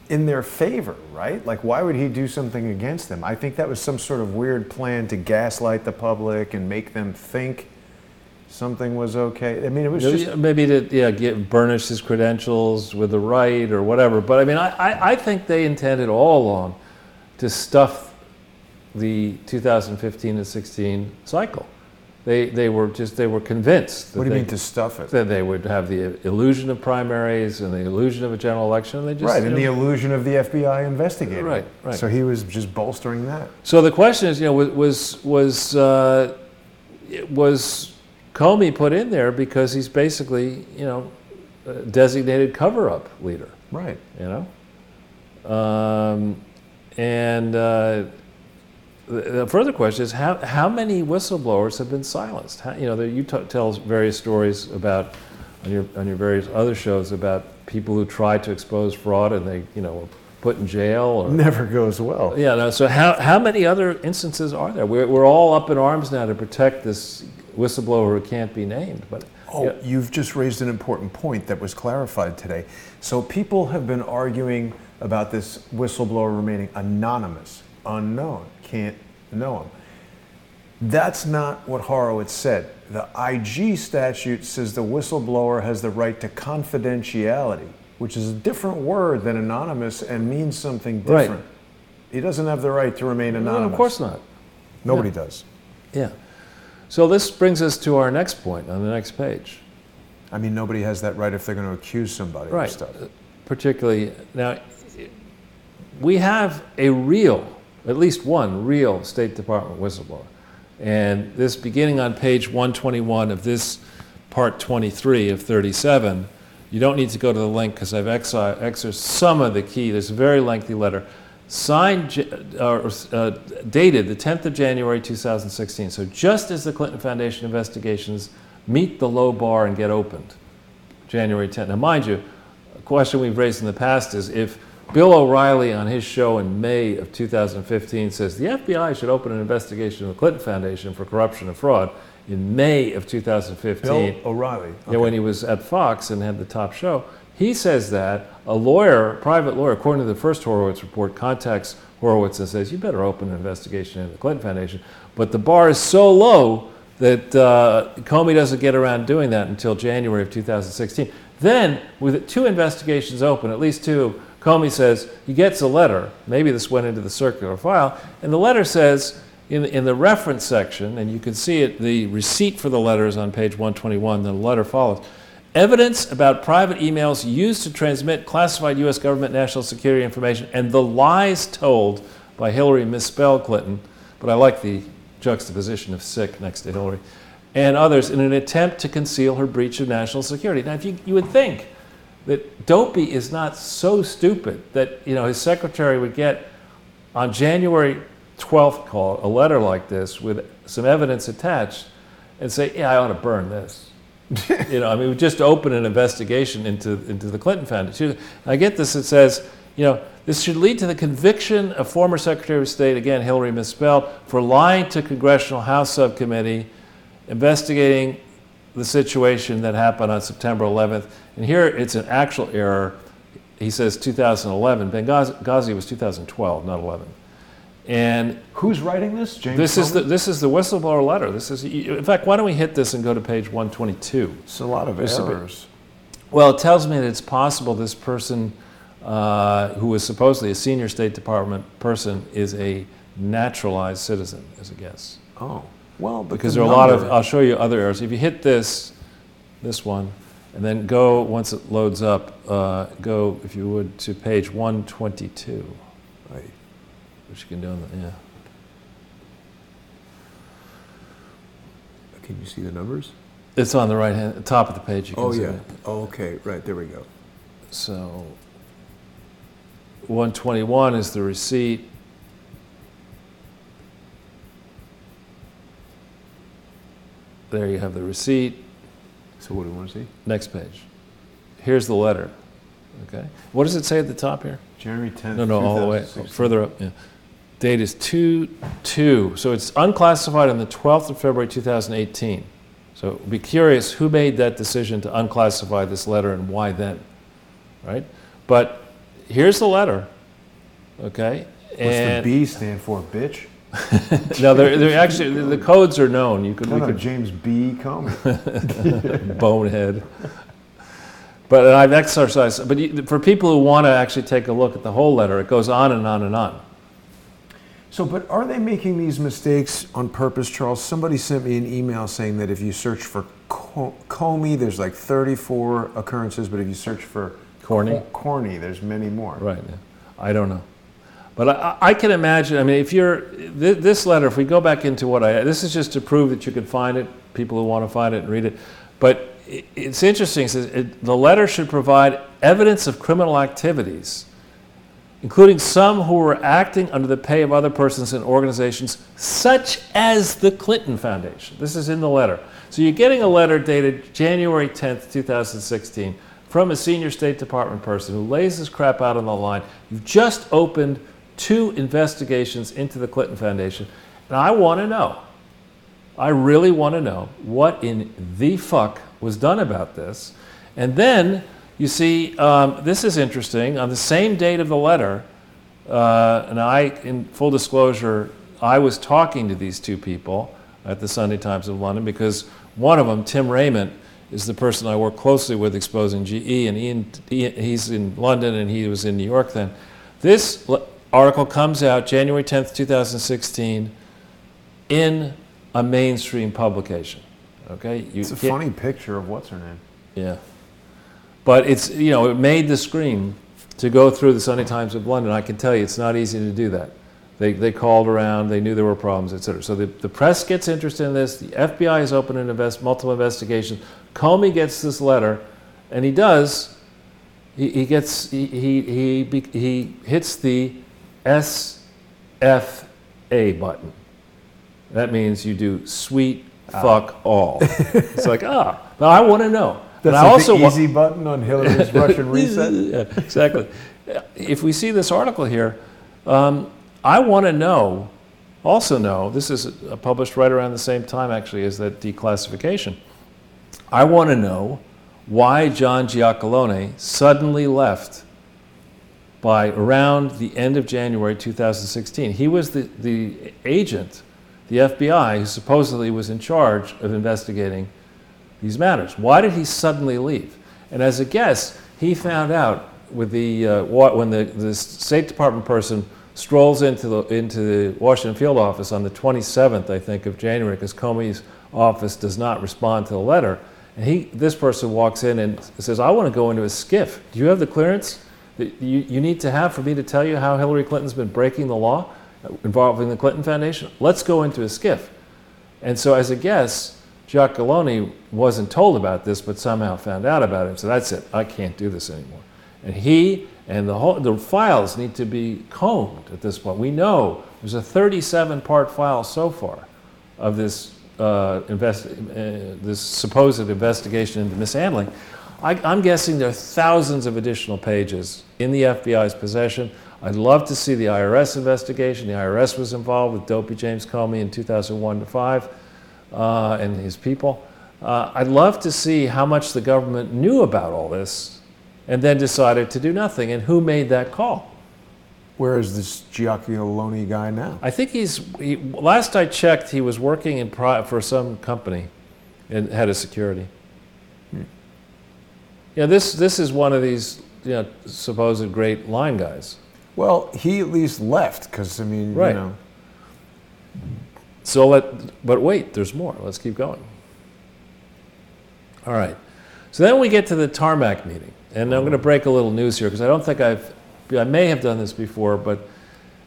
in their favor, right? Why would he do something against them? I think that was some sort of weird plan to gaslight the public and make them think something was okay. It was just maybe to burnish his credentials with the right or whatever. But I think they intended all along to stuff the 2015 and 16 cycle. They were convinced. What do you mean to stuff it? That they would have the illusion of primaries and the illusion of a general election. And they just, right, and the illusion of the FBI investigating. Right. So he was just bolstering that. So the question is, was Comey put in there because he's basically, a designated cover-up leader. Right. The further question is how many whistleblowers have been silenced? You tell various stories about on your various other shows about people who tried to expose fraud and they were put in jail. Or, never goes well. Yeah. No, so how many other instances are there? We're all up in arms now to protect this whistleblower who can't be named. But you've just raised an important point that was clarified today. So people have been arguing about this whistleblower remaining anonymous, unknown, can't know him. That's not what Horowitz said. The IG statute says the whistleblower has the right to confidentiality which is a different word than anonymous and means something different. Right. He doesn't have the right to remain anonymous. No, of course not. Nobody does. Yeah. So this brings us to our next point on the next page. I mean, nobody has that right if they're going to accuse somebody of stuff. Particularly, now, we have a real, at least one real State Department whistleblower. And this beginning on page 121 of this part 23 of 37, you don't need to go to the link because I've excerpted some of the key. There's a very lengthy letter signed, dated the 10th of January 2016. So just as the Clinton Foundation investigations meet the low bar and get opened, January 10th. Now mind you, a question we've raised in the past is if Bill O'Reilly on his show in May of 2015 says the FBI should open an investigation of the Clinton Foundation for corruption and fraud in May of 2015. Bill O'Reilly. Okay. Yeah, when he was at Fox and had the top show. He says that a lawyer, private lawyer, according to the first Horowitz report, contacts Horowitz and says, you better open an investigation into the Clinton Foundation. But the bar is so low that Comey doesn't get around doing that until January of 2016. Then, with 2 investigations open, at least 2, Comey says he gets a letter. Maybe this went into the circular file. And the letter says, in the reference section, and you can see it, the receipt for the letter is on page 121, the letter follows. Evidence about private emails used to transmit classified U.S. government national security information and the lies told by Hillary misspelled Clinton, but I like the juxtaposition of sick next to Hillary, and others in an attempt to conceal her breach of national security. Now, if you would think that Dopey is not so stupid that his secretary would get on January 12th call a letter like this with some evidence attached and say, yeah, I ought to burn this. We just open an investigation into the Clinton Foundation. I get this, it says, this should lead to the conviction of former Secretary of State, again, Hillary misspelled, for lying to Congressional House Subcommittee investigating the situation that happened on September 11th. And here it's an actual error. He says 2011. Benghazi was 2012, not 11. And who's writing this? James this Comey? This is the whistleblower letter. This is, in fact, why don't we hit this and go to page 122? It's a lot of errors. Well, it tells me that it's possible this person, who was supposedly a senior State Department person, is a naturalized citizen, as a guess. Oh, well, because there are a lot of. I'll show you other errors. If you hit this one, and then go once it loads up, go if you would to page 122. Right. Which you can do on the, yeah. Can you see the numbers? It's on the right hand, top of the page. You can see it. Oh, okay. Right, there we go. So 121 is the receipt. There you have the receipt. So what do we want to see? Next page. Here's the letter. Okay. What does it say at the top here? January 10th. No, all the way further up. Yeah. Date is 2/2. So it's unclassified on the 12th of February 2018. So be curious who made that decision to unclassify this letter and why then, right? But here's the letter, okay? What's the B stand for, bitch? No, they're actually, the codes are known. You could, James B. Comey. Bonehead. But I've exercised, but for people who want to actually take a look at the whole letter, it goes on and on and on. So, but are they making these mistakes on purpose, Charles? Somebody sent me an email saying that if you search for Comey, there's like 34 occurrences, but if you search for Corny, there's many more. Right, yeah. I don't know. But I can imagine, I mean, if you're, this letter, if we go back into this is just to prove that you can find it, people who want to find it and read it. But it's interesting, it says the letter should provide evidence of criminal activities, including some who were acting under the pay of other persons and organizations, such as the Clinton Foundation. This is in the letter. So you're getting a letter dated January 10th, 2016, from a senior State Department person who lays this crap out on the line. You've just opened 2 investigations into the Clinton Foundation, and I want to know, I really want to know what in the fuck was done about this. And then, you see, this is interesting. On the same date of the letter, and in full disclosure, I was talking to these 2 people at the Sunday Times of London because one of them, Tim Raymond, is the person I work closely with exposing GE, and he's in London and he was in New York then. This article comes out January 10th, 2016 in a mainstream publication. Okay? It's a funny picture of what's her name. Yeah. But it's, it made the screen to go through the Sunday Times of London. I can tell you it's not easy to do that. They called around, they knew there were problems, et cetera. So the press gets interested in this, the FBI has opened multiple investigations. Comey gets this letter, and he hits the SFA button. That means you do sweet fuck all. It's like, but I want to know. That's and like I also the easy button on Hillary's Russian reset? Yeah, exactly. If we see this article here, I want to also know, this is published right around the same time actually as that declassification. I want to know why John Giacalone suddenly left by around the end of January 2016. He was the agent, the FBI, who supposedly was in charge of investigating these matters. Why did he suddenly leave? And as a guess, he found out with when the State Department person strolls into the Washington field office on the 27th, I think, of January, because Comey's office does not respond to the letter. And this person walks in and says, I want to go into a SCIF. Do you have the clearance that you need to have for me to tell you how Hillary Clinton's been breaking the law involving the Clinton Foundation? Let's go into a SCIF. And so as a guess, Giacalone wasn't told about this, but somehow found out about it. So that's it. I can't do this anymore. And he and the files need to be combed at this point. We know there's a 37-part file so far of this this supposed investigation into mishandling. I'm guessing there are thousands of additional pages in the FBI's possession. I'd love to see the IRS investigation. The IRS was involved with dopey James Comey in 2001 to 5 and his people. I'd love to see how much the government knew about all this and then decided to do nothing, and who made that call. Where is this Giacalone guy now? I think last I checked, he was working for some company and head of security. This is one of these supposed great line guys. Well, he at least left, because, I mean, right. So but wait, there's more. Let's keep going. All right. So then we get to the tarmac meeting. And I'm going to break a little news here, because I don't think I may have done this before, but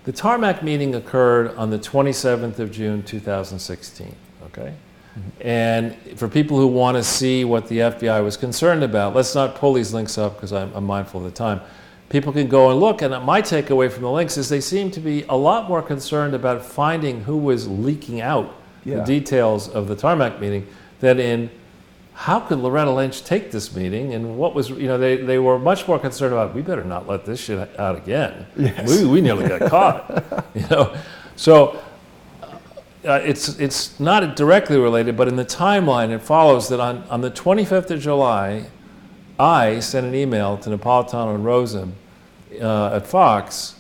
the tarmac meeting occurred on the 27th of June, 2016, okay? Mm-hmm. And for people who want to see what the FBI was concerned about, let's not pull these links up because I'm mindful of the time. People can go and look, and my takeaway from the links is they seem to be a lot more concerned about finding who was leaking out the details of the tarmac meeting than in how could Loretta Lynch take this meeting, and what was, they were much more concerned about, we better not let this shit out again. Yes. We nearly got caught, So it's not directly related, but in the timeline it follows that on the 25th of July, I sent an email to Napolitano and Rosen at Fox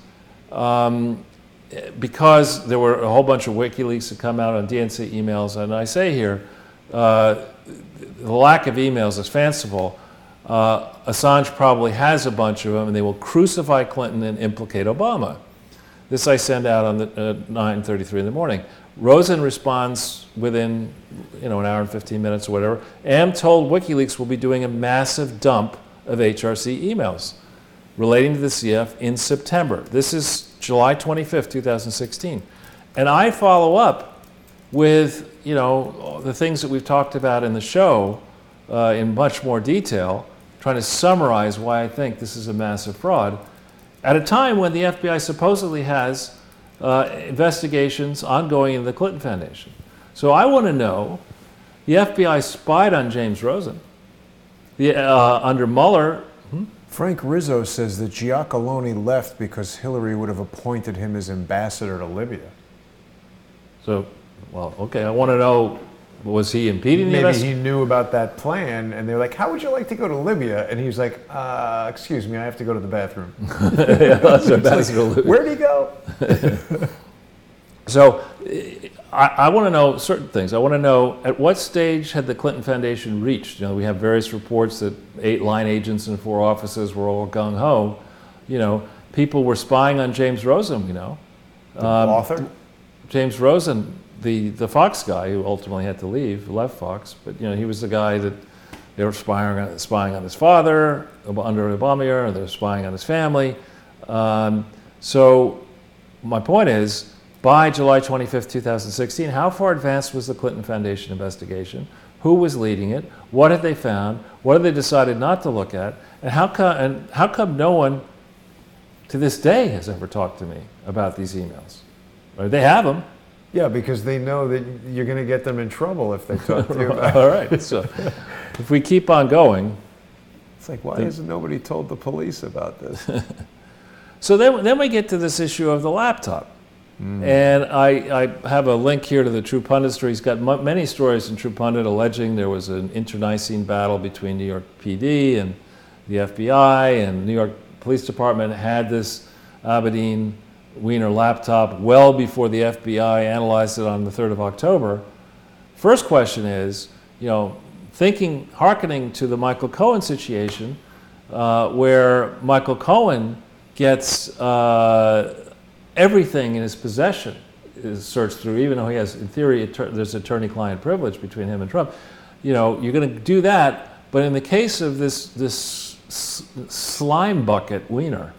because there were a whole bunch of WikiLeaks that come out on DNC emails, and I say here, the lack of emails is fanciful. Assange probably has a bunch of them, and they will crucify Clinton and implicate Obama. This I send out on 9:33 in the morning. Rosen responds within an hour and 15 minutes or whatever. Am told WikiLeaks will be doing a massive dump of HRC emails relating to the CF in September. This is July 25th, 2016. And I follow up with the things that we've talked about in the show in much more detail, trying to summarize why I think this is a massive fraud, at a time when the FBI supposedly has investigations ongoing in the Clinton Foundation. So I want to know, the FBI spied on James Rosen. Under Mueller... Frank Rizzo says that Giacalone left because Hillary would have appointed him as ambassador to Libya. So... Well, okay, I want to know, was he impeding the investigation? Maybe he knew about that plan, and they're like, how would you like to go to Libya? And he was like, excuse me, I have to go to the bathroom. That's like, where'd he go? So I want to know certain things. I want to know at what stage had the Clinton Foundation reached? You know, we have various reports that 8 line agents in 4 offices were all gung-ho. You know, people were spying on James Rosen, you know. The author? James Rosen, the Fox guy who ultimately had to leave, left Fox, but you know, he was the guy that they were spying on his father under Obama era, they were spying on his family. So my point is, by July 25th, 2016, how far advanced was the Clinton Foundation investigation? Who was leading it? What had they found? What had they decided not to look at? And how come no one to this day has ever talked to me about these emails? Right? They have them. Yeah, because they know that you're going to get them in trouble if they talk to you about it. All right, so if we keep on going. It's like, why hasn't nobody told the police about this? So then we get to this issue of the laptop. And I have a link here to the True Punditry. He's got many stories in True Pundit alleging there was an internecine battle between New York PD and the FBI, and New York Police Department had this Aberdeen Wiener laptop well before the FBI analyzed it on the 3rd of October. First question is, you know, hearkening to the Michael Cohen situation, where Michael Cohen gets everything in his possession is searched through, even though he has, in theory, there's attorney-client privilege between him and Trump. You know, you're going to do that, but in the case of this slime bucket Wiener,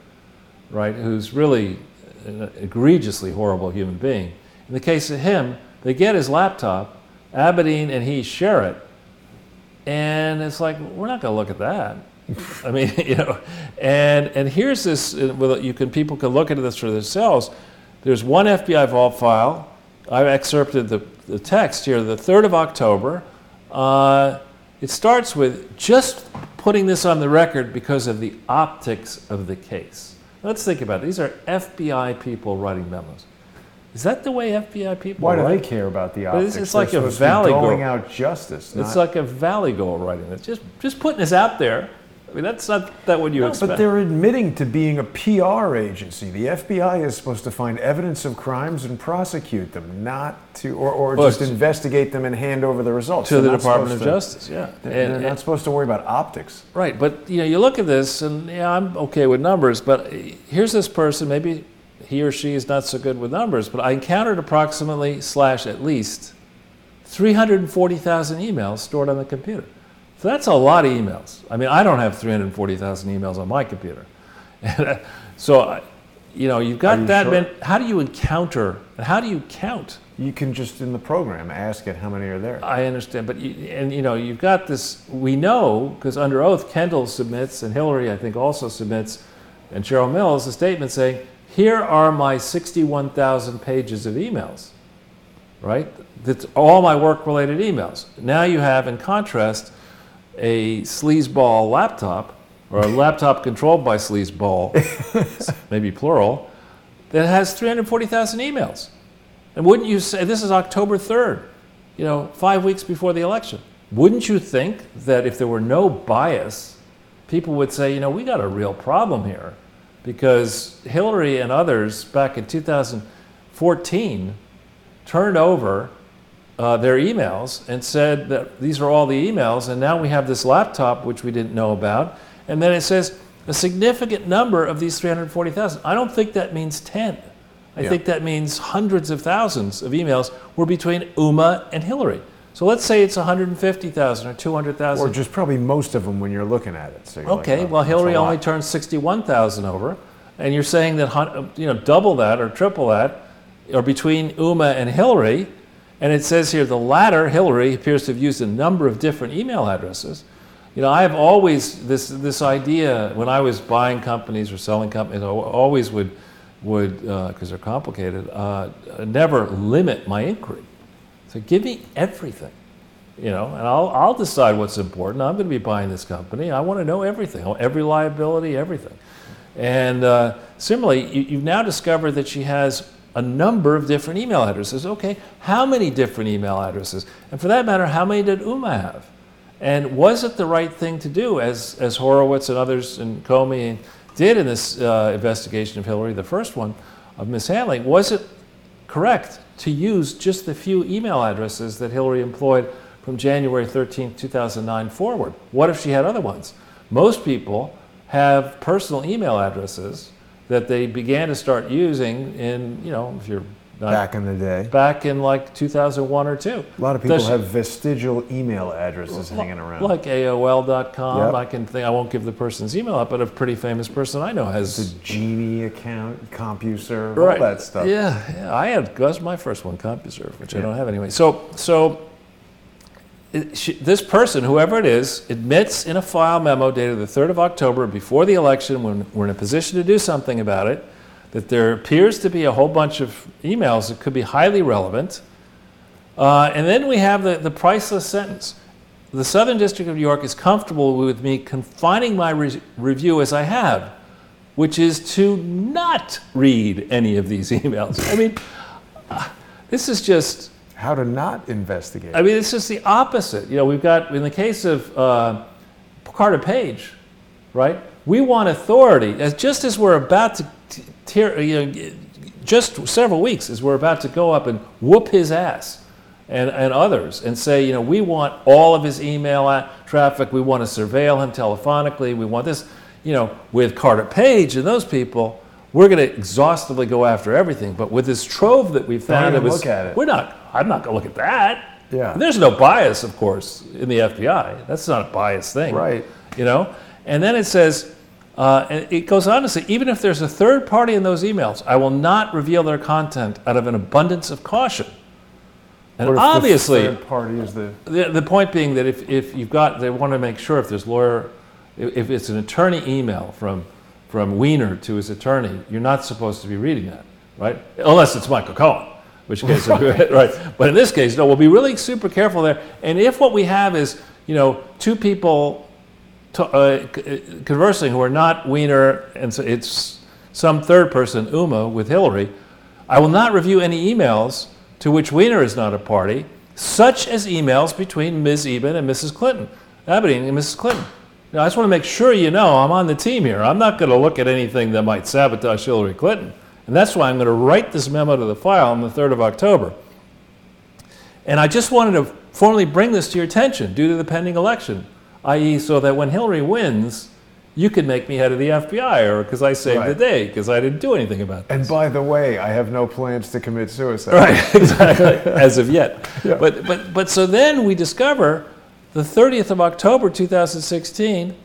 right, who's really an egregiously horrible human being, in the case of him, they get his laptop, Aberdeen and he share it, and it's like, we're not going to look at that. I mean, you know, and here's this. People can look into this for themselves. There's one FBI vault file. I excerpted the text here. The 3rd of October. It starts with just putting this on the record because of the optics of the case. Let's think about it. These are FBI people writing memos. Is that the way FBI people Why write? do they care about the optics? It's like a Valley Girl doling out justice. It's like a Valley Girl writing it. Just putting this out there. I mean, that's not that what you expect. But they're admitting to being a PR agency. The FBI is supposed to find evidence of crimes and prosecute them, not to, or just investigate them and hand over the results. To the Department of Justice, yeah. They're not supposed to worry about optics. Right, but you know, you look at this, and yeah, I'm okay with numbers, but here's this person, maybe he or she is not so good with numbers, but I encountered approximately / at least 340,000 emails stored on the computer. So that's a lot of emails. I mean, I don't have 340,000 emails on my computer. So, you know, you've got that many. How do you encounter, and how do you count? You can just, in the program, ask it how many are there. I understand, but, you know, you've got this, we know, because under oath, Kendall submits, and Hillary, I think, also submits, and Cheryl Mills, a statement saying, here are my 61,000 pages of emails, right? That's all my work-related emails. Now you have, in contrast, a sleazeball laptop, or a laptop controlled by sleazeball, maybe plural, that has 340,000 emails. And wouldn't you say, this is October 3rd, you know, 5 weeks before the election. Wouldn't you think that if there were no bias, people would say, you know, we got a real problem here, because Hillary and others back in 2014 turned over their emails and said that these are all the emails, and now we have this laptop which we didn't know about, and then it says a significant number of these 340,000. I don't think that means 10. I think that means hundreds of thousands of emails were between Uma and Hillary. So let's say it's 150,000 or 200,000. Or just probably most of them when you're looking at it. So okay, like, well, Hillary only turned 61,000 over, and you're saying that, you know, double that or triple that, or between Uma and Hillary. And it says here, the latter, Hillary, appears to have used a number of different email addresses. You know, I have always, this idea, when I was buying companies or selling companies, I always would because they're complicated, never limit my inquiry. So give me everything, you know, and I'll decide what's important. I'm going to be buying this company. I want to know everything, every liability, everything. And similarly, you've now discovered that she has a number of different email addresses. Okay, how many different email addresses? And for that matter, how many did Uma have? And was it the right thing to do, as Horowitz and others and Comey did in this investigation of Hillary, the first one of mishandling? Was it correct to use just the few email addresses that Hillary employed from January 13, 2009 forward? What if she had other ones? Most people have personal email addresses that they began to start using in, if you're not back in the day. Back in like 2001 or 2. A lot of people have vestigial email addresses hanging around. Like AOL.com. Yep. I won't give the person's email up, but a pretty famous person I know has... The Genie account, CompuServe, right. all that stuff. Yeah, I had, that's my first one, CompuServe, which I don't have anyway. This person, whoever it is, admits in a file memo dated the 3rd of October before the election, when we're in a position to do something about it, that there appears to be a whole bunch of emails that could be highly relevant. And then we have the priceless sentence. The Southern District of New York is comfortable with me confining my review as I have, which is to not read any of these emails. I mean, this is just... How to not investigate. I mean, it's just the opposite. We've got, in the case of Carter Page, right? We want authority. Just as we're about to just several weeks as we're about to go up and whoop his ass and others and say, we want all of his email traffic. We want to surveil him telephonically. We want this, with Carter Page and those people, we're going to exhaustively go after everything. But with this trove that we found, look at it. I'm not going to look at that. Yeah. There's no bias, of course, in the FBI. That's not a biased thing. Right. And then it says, and it goes on to say, even if there's a third party in those emails, I will not reveal their content out of an abundance of caution. And what if obviously, the third party is the point being that if you've got, they want to make sure if there's if it's an attorney email from Weiner to his attorney, you're not supposed to be reading that, right? Unless it's Michael Cohen, which case, right? But in this case, no, we'll be really super careful there. And if what we have is, two people conversing who are not Weiner, and so it's some third person, Uma, with Hillary, I will not review any emails to which Weiner is not a party, such as emails between Ms. Eben and Mrs. Clinton, Aberdeen and Mrs. Clinton. Now, I just want to make sure I'm on the team here. I'm not going to look at anything that might sabotage Hillary Clinton. And that's why I'm going to write this memo to the file on the 3rd of October. And I just wanted to formally bring this to your attention due to the pending election, i.e. so that when Hillary wins, you could make me head of the FBI, or because I saved the day, because I didn't do anything about this. And by the way, I have no plans to commit suicide. Right, exactly, as of yet. Yeah. But so then we discover the 30th of October 2016,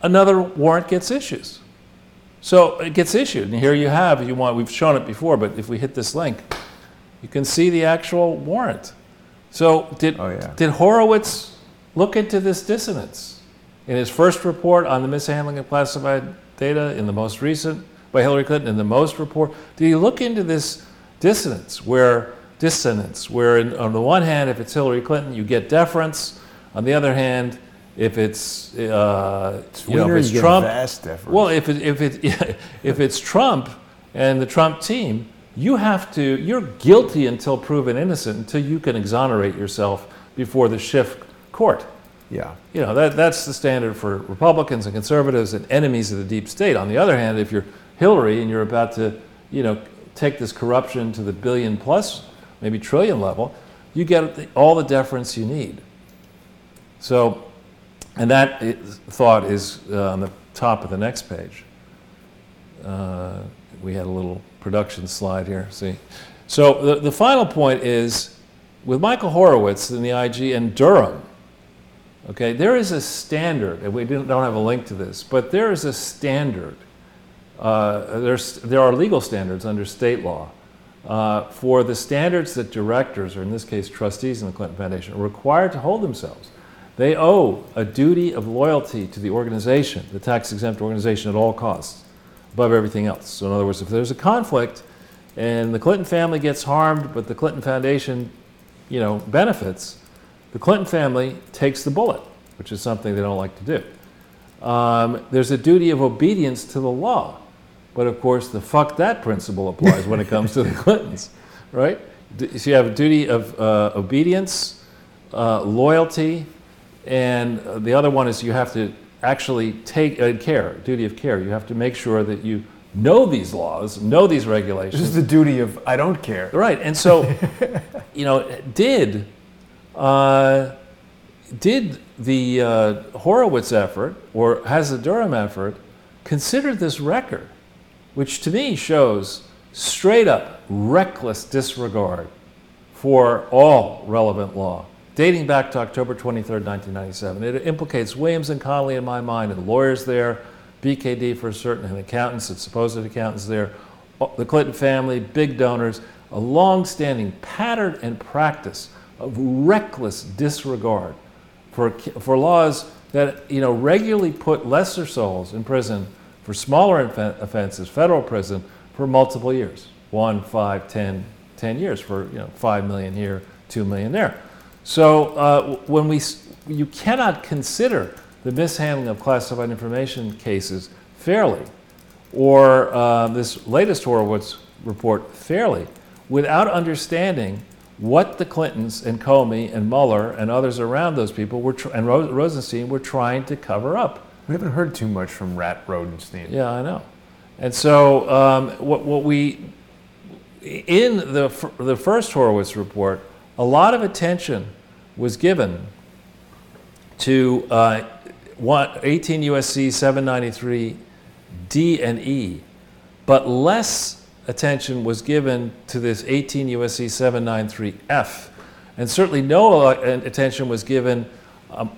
another warrant gets issued. So it gets issued, and here you have, we've shown it before, but if we hit this link, you can see the actual warrant. So did Horowitz look into this dissonance? In his first report on the mishandling of classified data, in the most recent, by Hillary Clinton, in the most report, did he look into this dissonance where on the one hand, if it's Hillary Clinton, you get deference. On the other hand, if it's Trump, vast deference. well, if it's Trump and the Trump team, you're guilty until proven innocent, until you can exonerate yourself before the Schiff court. Yeah. That's the standard for Republicans and conservatives and enemies of the deep state. On the other hand, if you're Hillary and you're about to, take this corruption to the billion plus, maybe trillion level, you get all the deference you need. So, and that thought is on the top of the next page. We had a little production slide here, see. So the final point is, with Michael Horowitz in the IG and Durham, okay, there is a standard, and we don't have a link to this, but there is a standard. There are legal standards under state law for the standards that directors, or in this case trustees in the Clinton Foundation, are required to hold themselves. They owe a duty of loyalty to the organization, the tax-exempt organization, at all costs, above everything else. So in other words, if there's a conflict and the Clinton family gets harmed, but the Clinton Foundation, benefits, the Clinton family takes the bullet, which is something they don't like to do. There's a duty of obedience to the law, but of course the fuck that principle applies when it comes to the Clintons, right? So you have a duty of obedience, loyalty, and the other one is you have to actually take care, duty of care. You have to make sure that you know these laws, know these regulations. This is the duty of I don't care. Right, and so, did the Horowitz effort, or has the Durham effort, considered this record, which to me shows straight up reckless disregard for all relevant law, dating back to October 23rd, 1997. It implicates Williams and Connolly in my mind, and lawyers there, BKD for certain, and accountants and supposed accountants there, the Clinton family, big donors, a long-standing pattern and practice of reckless disregard for laws that regularly put lesser souls in prison for smaller offenses, federal prison, for multiple years, 1, 5, 10 years for 5 million here, 2 million there. So you cannot consider the mishandling of classified information cases fairly, or this latest Horowitz report fairly, without understanding what the Clintons and Comey and Mueller and others around those people and Rosenstein were trying to cover up. We haven't heard too much from Rat Rosenstein. Yeah, I know. And so in the first Horowitz report, a lot of attention was given to 18 U.S.C. 793 D and E, but less attention was given to this 18 U.S.C. 793 F, and certainly no attention was given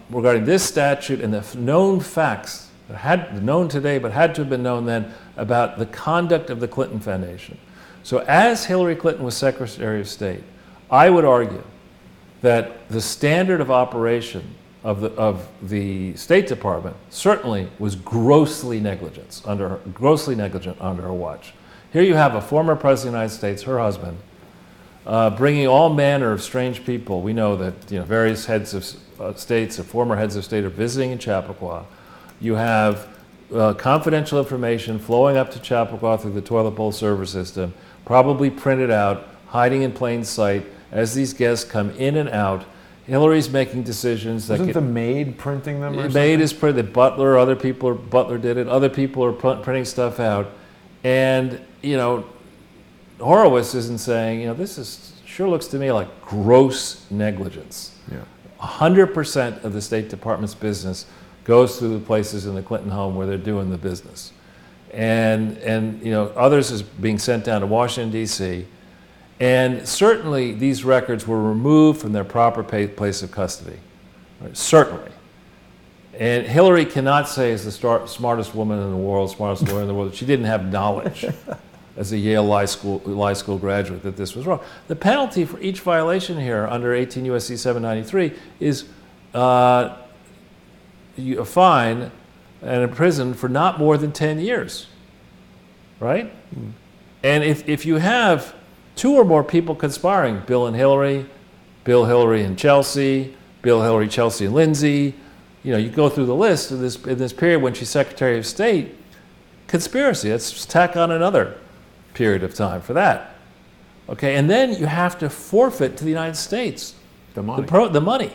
regarding this statute and the known facts that had known today but had to have been known then about the conduct of the Clinton Foundation. So as Hillary Clinton was Secretary of State, I would argue that the standard of operation of the State Department certainly was grossly negligent under her watch. Here you have a former President of the United States, her husband, bringing all manner of strange people. We know that various heads of states, or former heads of state, are visiting in Chappaqua. You have confidential information flowing up to Chappaqua through the toilet bowl server system, probably printed out, hiding in plain sight as these guests come in and out. Hillary's making decisions. Isn't the maid printing them or something? The maid is printing, Butler, Butler did it, other people are printing stuff out. And, Horowitz isn't saying, this sure looks to me like gross negligence. Yeah. 100% of the State Department's business goes through the places in the Clinton home where they're doing the business. And others is being sent down to Washington, D.C., and certainly these records were removed from their proper place of custody. Right? Certainly. And Hillary cannot say, as the smartest woman in the world, smartest lawyer in the world, that she didn't have knowledge as a Yale Law School graduate that this was wrong. The penalty for each violation here under 18 U.S.C. 793 is a fine and a prison for not more than 10 years, right? Mm. And if you have 2 or more people conspiring, Bill and Hillary, Bill, Hillary, and Chelsea, Bill, Hillary, Chelsea, and Lindsay, you go through the list in this period when she's Secretary of State, conspiracy, let's tack on another period of time for that. Okay, and then you have to forfeit to the United States the money. The money,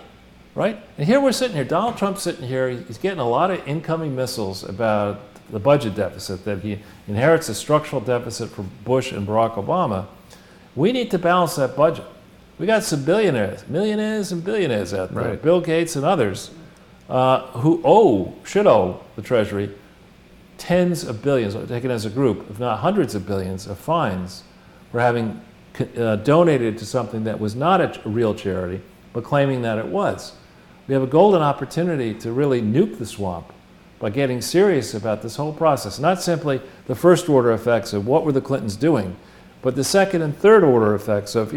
right? And here we're sitting here, Donald Trump's sitting here, he's getting a lot of incoming missiles about the budget deficit, that he inherits a structural deficit from Bush and Barack Obama. We need to balance that budget. We got some millionaires and billionaires out there, right. Bill Gates and others, who should owe the Treasury tens of billions, taken as a group, if not hundreds of billions of fines for having donated to something that was not a real charity, but claiming that it was. We have a golden opportunity to really nuke the swamp by getting serious about this whole process. Not simply the first order effects of what were the Clintons doing, but the second and third order effects of,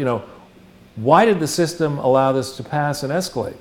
why did the system allow this to pass and escalate?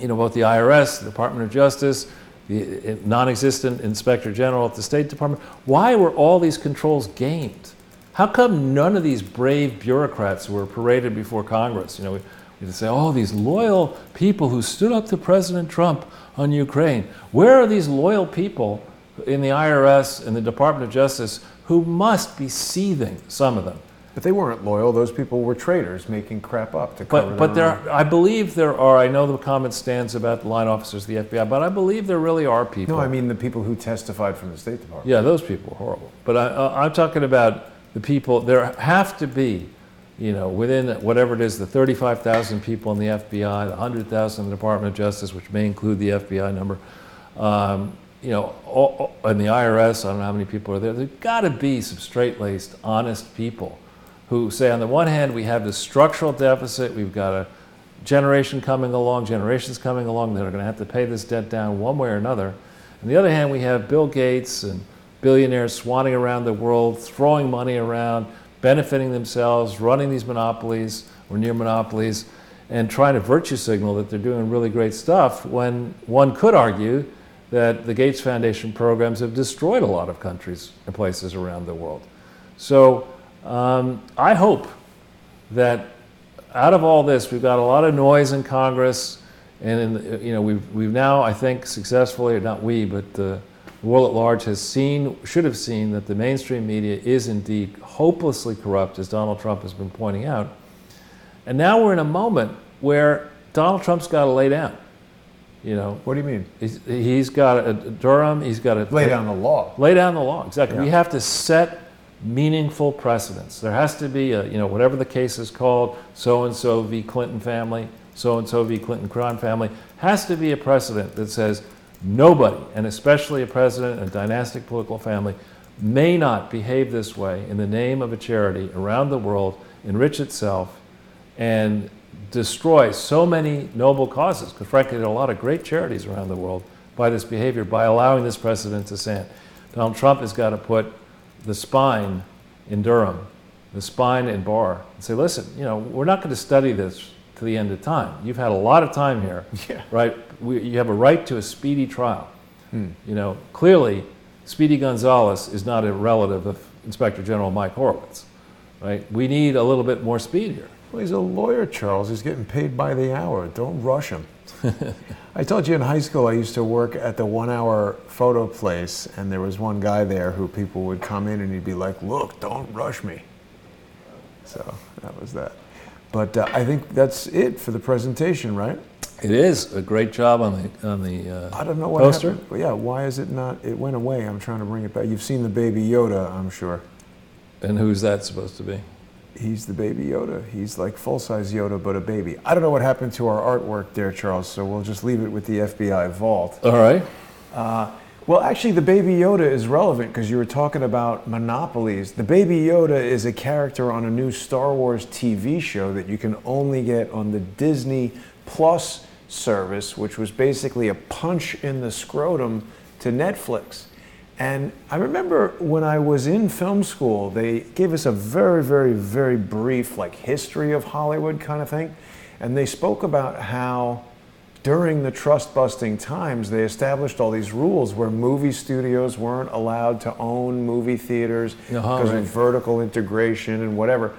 Both the IRS, the Department of Justice, the non-existent Inspector General at the State Department, why were all these controls gamed? How come none of these brave bureaucrats were paraded before Congress? We say, these loyal people who stood up to President Trump on Ukraine. Where are these loyal people in the IRS and the Department of Justice who must be seething, some of them, But they weren't loyal. Those people were traitors making crap up to cover But their own. I believe there are, I know the comment stands about the line officers of the FBI, but I believe there really are people. No, I mean the people who testified from the State Department. Yeah, those people are horrible. But I'm talking about the people, there have to be, within whatever it is, the 35,000 people in the FBI, the 100,000 in the Department of Justice, which may include the FBI number, and the IRS, I don't know how many people are there. There's got to be some straight-laced, honest people who say, on the one hand, we have this structural deficit, we've got a generations coming along that are going to have to pay this debt down one way or another. On the other hand, we have Bill Gates and billionaires swanning around the world, throwing money around, benefiting themselves, running these monopolies or near monopolies, and trying to virtue signal that they're doing really great stuff, when one could argue that the Gates Foundation programs have destroyed a lot of countries and places around the world. So I hope that out of all this, we've got a lot of noise in Congress, and we've now, I think, successfully, or not we, but the world at large should have seen that the mainstream media is indeed hopelessly corrupt, as Donald Trump has been pointing out. And now we're in a moment where Donald Trump's got to lay down. What do you mean? He's got Durham. He's got to lay down the law. Lay down the law, exactly. Yeah. We have to set meaningful precedents. There has to be whatever the case is called, so-and-so v. Clinton family, so-and-so v. Clinton crime family, has to be a precedent that says nobody, and especially a president and a dynastic political family, may not behave this way in the name of a charity around the world, enrich itself, and destroy so many noble causes, because frankly there are a lot of great charities around the world, by this behavior, by allowing this precedent to stand. Donald Trump has got to put the spine in Durham, the spine in Barr, and say, listen, we're not going to study this to the end of time. You've had a lot of time here, right? You have a right to a speedy trial. Clearly, Speedy Gonzalez is not a relative of Inspector General Mike Horowitz, right? We need a little bit more speed here. Well, he's a lawyer, Charles. He's getting paid by the hour. Don't rush him. I told you in high school I used to work at the 1 hour photo place, and there was one guy there who people would come in and he'd be like, look, don't rush me. So that was that. But I think that's it for the presentation, right? It is a great job on the I don't know what poster. happened. Yeah, why is it not? It went away. I'm trying to bring it back. You've seen the Baby Yoda, I'm sure. And who's that supposed to be? He's the Baby Yoda. He's like full-size Yoda, but a baby. I don't know what happened to our artwork there, Charles, so we'll just leave it with the FBI vault. All right. Well, actually, the Baby Yoda is relevant because you were talking about monopolies. The Baby Yoda is a character on a new Star Wars TV show that you can only get on the Disney Plus service, which was basically a punch in the scrotum to Netflix. And I remember when I was in film school, they gave us a very, very, very brief history of Hollywood kind of thing. And they spoke about how during the trust-busting times, they established all these rules where movie studios weren't allowed to own movie theaters because of vertical integration and whatever.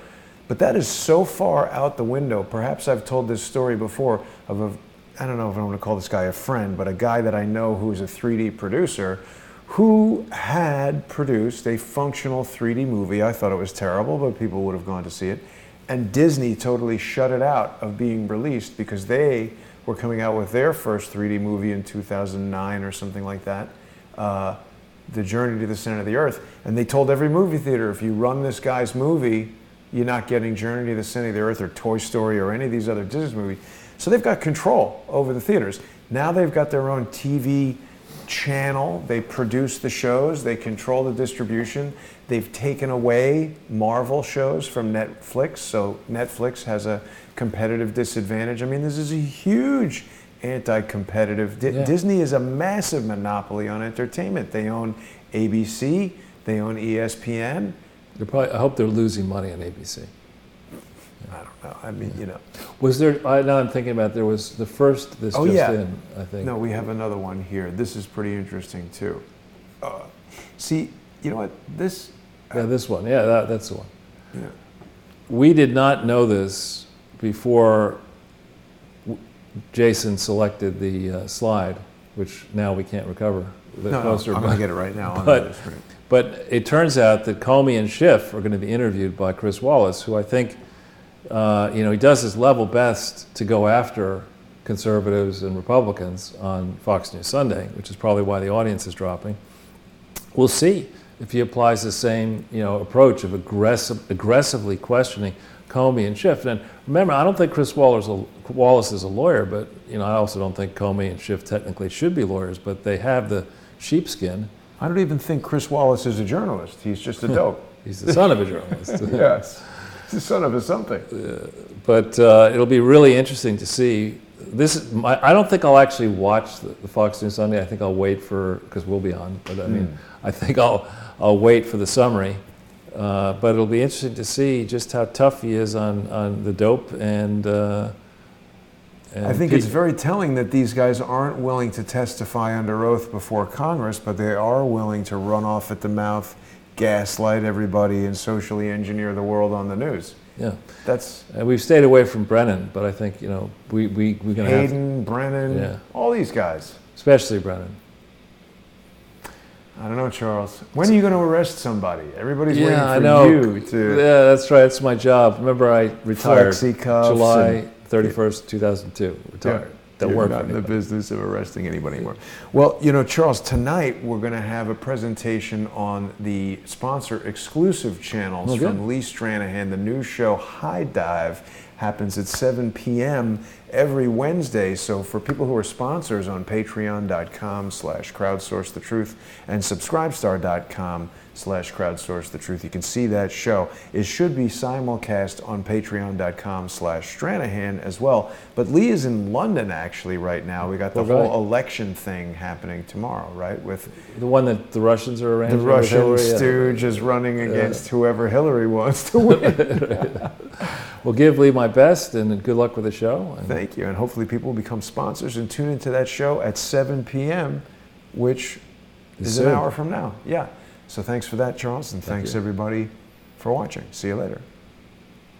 But that is so far out the window. Perhaps I've told this story before of I don't know if I want to call this guy a friend, but a guy that I know who's a 3D producer who had produced a functional 3D movie. I thought it was terrible, but people would have gone to see it. And Disney totally shut it out of being released because they were coming out with their first 3D movie in 2009 or something like that, The Journey to the Center of the Earth. And they told every movie theater, if you run this guy's movie, you're not getting Journey to the Center of the Earth or Toy Story or any of these other Disney movies. So they've got control over the theaters. Now they've got their own TV channel. They produce the shows. They control the distribution. They've taken away Marvel shows from Netflix, so Netflix has a competitive disadvantage. I mean, this is a huge anti-competitive. Disney is a massive monopoly on entertainment. They own ABC. They own ESPN. I hope they're losing money on ABC. I don't know. I mean, Was there, now I'm thinking about, there was the first, in, I think. No, we have another one here. This is pretty interesting, too. See, you know what? This... Yeah, this one. Yeah, that's the one. Yeah. We did not know this before Jason selected the slide. which now we can't recover. No, I'm going to get it right now. But it turns out that Comey and Schiff are going to be interviewed by Chris Wallace, who I think, he does his level best to go after conservatives and Republicans on Fox News Sunday, which is probably why the audience is dropping. We'll see if he applies the same, approach of aggressively questioning Comey and Schiff. And remember, I don't think Chris Wallace is a lawyer, but I also don't think Comey and Schiff technically should be lawyers, but they have the sheepskin. I don't even think Chris Wallace is a journalist. He's just a dope. He's the son of a journalist. Yes, he's the son of a something. But it'll be really interesting to see. I don't think I'll actually watch the Fox News Sunday. I think I'll wait because we'll be on. But I think I'll wait for the summary. But it'll be interesting to see just how tough he is on the dope and I think it's very telling that these guys aren't willing to testify under oath before Congress, but they are willing to run off at the mouth, gaslight everybody, and socially engineer the world on the news. Yeah, and we've stayed away from Brennan, but I think we're going to have Hayden, Brennan, all these guys, especially Brennan. I don't know, Charles. When are you going to arrest somebody? Everybody's waiting for you to. Yeah, that's right. It's my job. Remember, I retired July 31st, 2002. Retired. Don't work not in the business of arresting anybody anymore. Well, Charles, tonight we're going to have a presentation on the sponsor exclusive channels from Lee Stranahan. The new show High Dive happens at 7 p.m. every Wednesday. So for people who are sponsors on patreon.com/crowdsourcethetruth and subscribestar.com/crowdsourcethetruth, you can see that show. It should be simulcast on patreon.com/Stranahan as well. But Lee is in London actually right now. We got the whole election thing happening tomorrow, right? With the one that the Russians are arranging. The Russian stooge is running against whoever Hillary wants to win. Well, give Lee my best and good luck with the show. Thank you. And hopefully people will become sponsors and tune into that show at 7 p.m., which is an hour from now. Yeah. So thanks for that, Charles, and thanks everybody for watching. See you later.